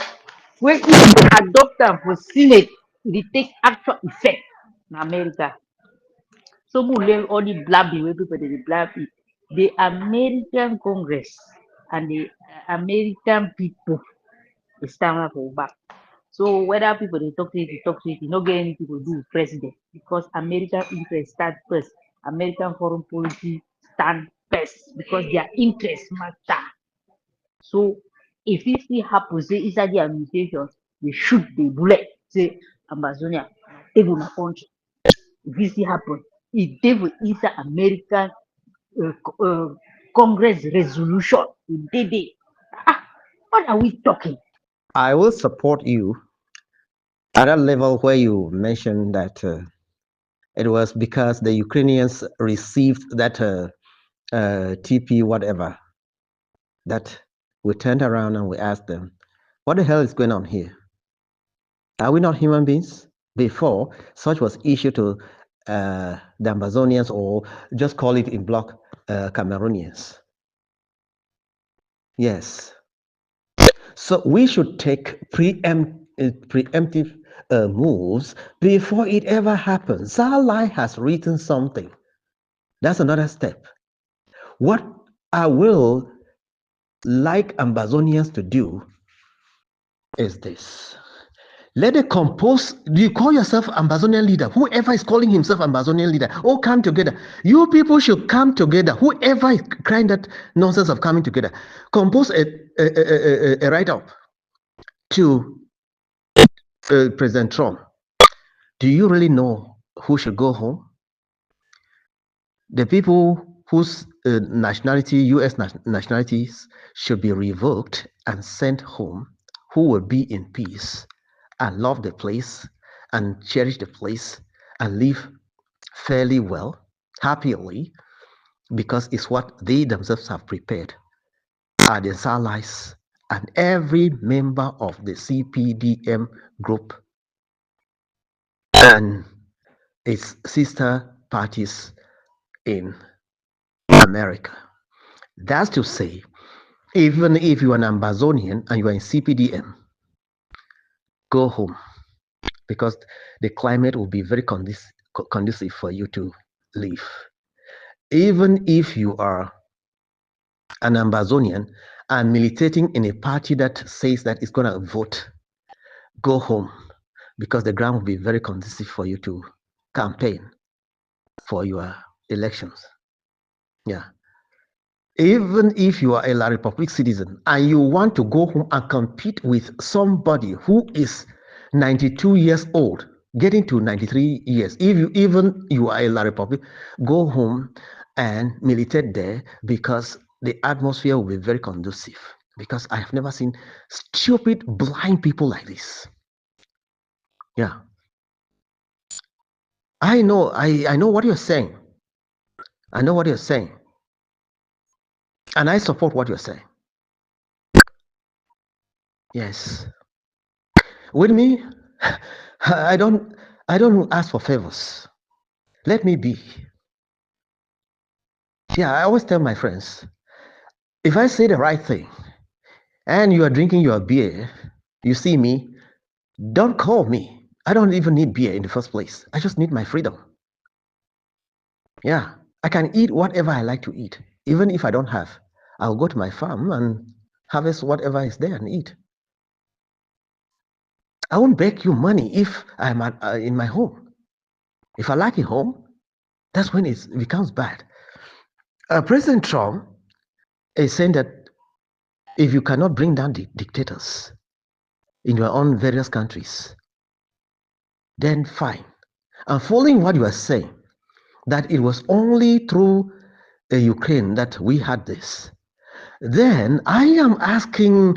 When if they adopt them for Senate, they take actual effect in America. So we learn all the blabby where people they blabby. The American Congress and the American people is stand for back. So whether people they talk to it, you not get anything to do with president because American interest stand first. American foreign policy stand first because their interest matter. So if it still happens, say inside the administration, they shoot the bullet, say Ambazonia, take on a country. If it still happen, if they will inside American Congress resolution, if they did. What are we talking?
I will support you at that level where you mentioned that it was because the Ukrainians received that TP whatever that we turned around and we asked them, what the hell is going on here? Are we not human beings? Before, such was issued to the Ambazonians, or just call it in block Cameroonians. Yes. So we should take preemptive moves before it ever happens. Zalai has written something. That's another step. What I will like Ambazonians to do is this. Let the compose. Do you call yourself Ambazonian leader? Whoever is calling himself Ambazonian leader, all come together. You people should come together. Whoever is crying that nonsense of coming together, compose a write-up to President Trump. Do you really know who should go home? The people whose nationality, U.S. nationalities, should be revoked and sent home, who will be in peace and love the place and cherish the place and live fairly well, happily, because it's what they themselves have prepared, are the allies and every member of the CPDM group and its sister parties in America. That's to say, even if you're an Ambazonian and you're in CPDM, go home because the climate will be very conducive for you to live. Even if you are an Ambazonian and militating in a party that says that it's going to vote, go home because the ground will be very conducive for you to campaign for your elections. Yeah. Even if you are a La Republic citizen and you want to go home and compete with somebody who is 92 years old, getting to 93 years, if you are a La Republic, go home and militate there because the atmosphere will be very conducive. Because I have never seen stupid, blind people like this. Yeah. I know what you're saying. I know what you're saying. And I support what you're saying. Yes. With me, I don't ask for favors. Let me be. Yeah, I always tell my friends, if I say the right thing and you are drinking your beer, you see me, don't call me. I don't even need beer in the first place. I just need my freedom. Yeah, I can eat whatever I like to eat. Even if I don't have, I'll go to my farm and harvest whatever is there and eat. I won't beg you money if I'm in my home. If I like a home, that's when it becomes bad. President Trump is saying that if you cannot bring down the dictators in your own various countries, then fine. And following what you are saying, that it was only through Ukraine that we had this, then I am asking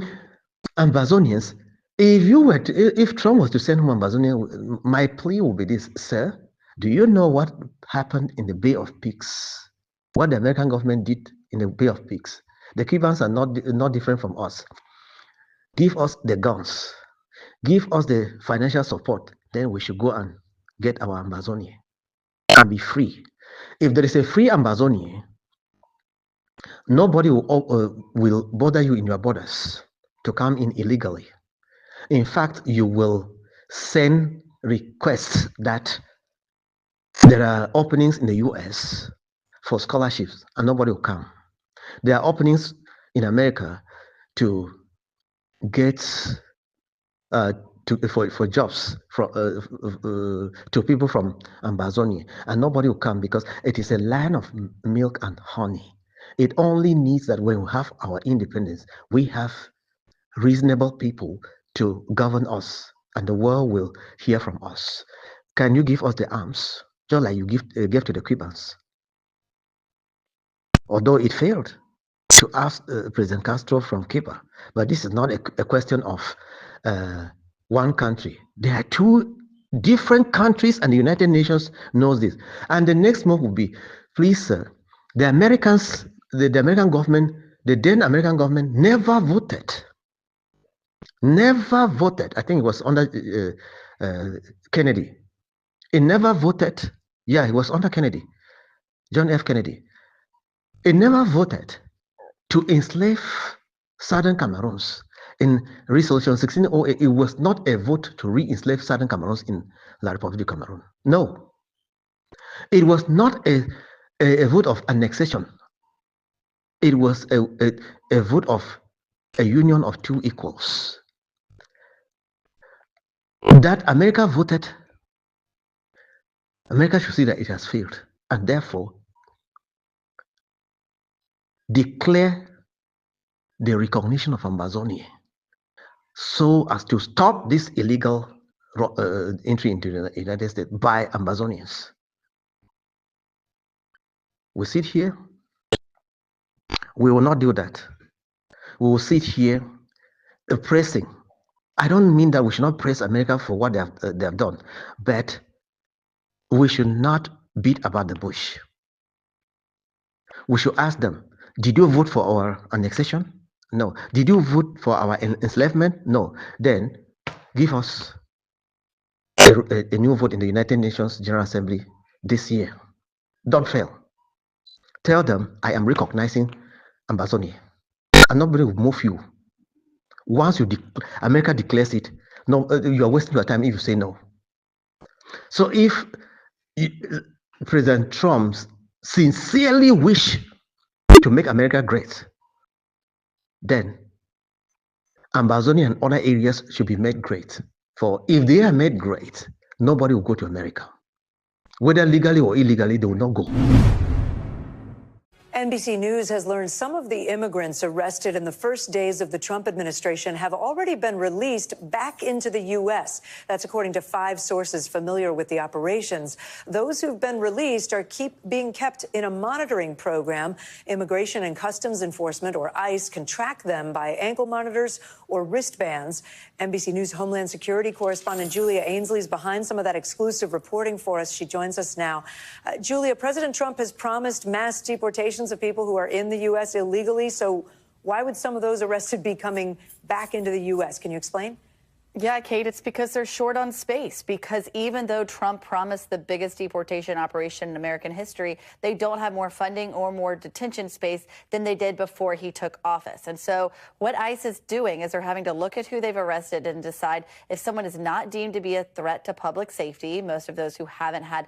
Ambazonians, if Trump was to send home Ambazonia, my plea would be this, sir, do you know what happened in the Bay of Pigs? What the American government did in the Bay of Pigs? The Cubans are not different from us. Give us the guns. Give us the financial support. Then we should go and get our Amazonia and be free. If there is a free Amazonia, nobody will bother you in your borders to come in illegally. In fact, you will send requests that there are openings in the US for scholarships and nobody will come. There are openings in America to get for jobs to people from Ambazonia, and nobody will come because it is a land of milk and honey. It only needs that when we have our independence, we have reasonable people to govern us, and the world will hear from us. Can you give us the arms, just like you gave to the Cubans? Although it failed to ask President Castro from Cuba, but this is not a question of one country. There are two different countries, and the United Nations knows this. And the next move will be, please, sir, the Americans, the American government, the then American government never voted. Never voted. I think it was under Kennedy. It never voted. Yeah, it was under Kennedy, John F. Kennedy. It never voted to enslave Southern Cameroons. In Resolution 1608, it was not a vote to re-enslave Southern Cameroons in La République du Cameroon. No. It was not a vote of annexation. It was a vote of a union of two equals. that America voted, America should see that it has failed, and therefore declare the recognition of Ambazonia so as to stop this illegal entry into the United States by Ambazonians. We sit here, we will not do that. We will sit here praising. I don't mean that we should not praise America for what they have done, but we should not beat about the bush. We should ask them, did you vote for our annexation? No. Did you vote for our enslavement? No. Then give us a new vote in the United Nations General Assembly this year. Don't fail. Tell them, I am recognizing Ambazonia. And nobody will move you. Once America declares it, no, you are wasting your time if you say no. So if President Trump sincerely wish to make America great, then Ambazonia and other areas should be made great. For if they are made great, nobody will go to America. Whether legally or illegally, they will not go.
NBC News has learned some of the immigrants arrested in the first days of the Trump administration have already been released back into the U.S. That's according to 5 sources familiar with the operations. Those who've been released are being kept in a monitoring program. Immigration and Customs Enforcement, or ICE, can track them by ankle monitors or wristbands. NBC News Homeland Security correspondent Julia Ainsley is behind some of that exclusive reporting for us. She joins us now. Julia, President Trump has promised mass deportations of people who are in the U.S. illegally. So why would some of those arrested be coming back into the U.S.? Can you explain?
Yeah, Kate, it's because they're short on space, because even though Trump promised the biggest deportation operation in American history, they don't have more funding or more detention space than they did before he took office. And so what ICE is doing is they're having to look at who they've arrested and decide if someone is not deemed to be a threat to public safety, most of those who haven't had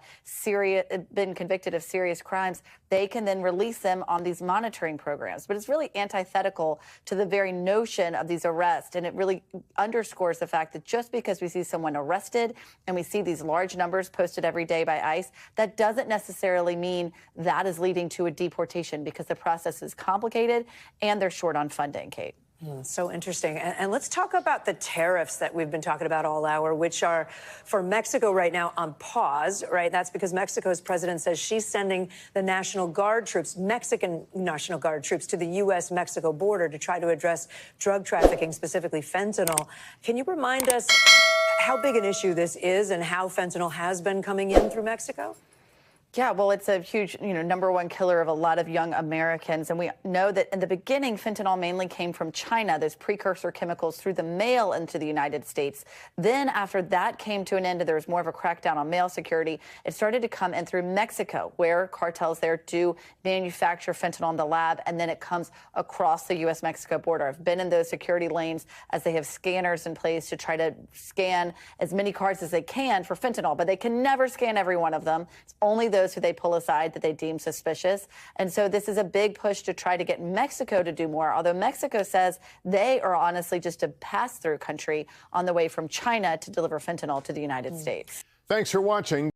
been convicted of serious crimes, they can then release them on these monitoring programs. But it's really antithetical to the very notion of these arrests, and it really underscores the fact that just because we see someone arrested and we see these large numbers posted every day by ICE, that doesn't necessarily mean that is leading to a deportation, because the process is complicated and they're short on funding, Kate.
So interesting. And let's talk about the tariffs that we've been talking about all hour, which are for Mexico right now on pause, right? That's because Mexico's president says she's sending the National Guard troops, Mexican National Guard troops, to the U.S.-Mexico border to try to address drug trafficking, specifically fentanyl. Can you remind us how big an issue this is and how fentanyl has been coming in through Mexico?
Yeah, well, it's a huge, #1 killer of a lot of young Americans. And we know that in the beginning, fentanyl mainly came from China, those precursor chemicals through the mail into the United States. Then after that came to an end and there was more of a crackdown on mail security, it started to come in through Mexico, where cartels there do manufacture fentanyl in the lab, and then it comes across the U.S.-Mexico border. I've been in those security lanes as they have scanners in place to try to scan as many cars as they can for fentanyl, but they can never scan every one of them. It's only those who they pull aside that they deem suspicious. And so this is a big push to try to get Mexico to do more, although Mexico says they are honestly just a pass-through country on the way from China to deliver fentanyl to the United States.
Thanks for watching.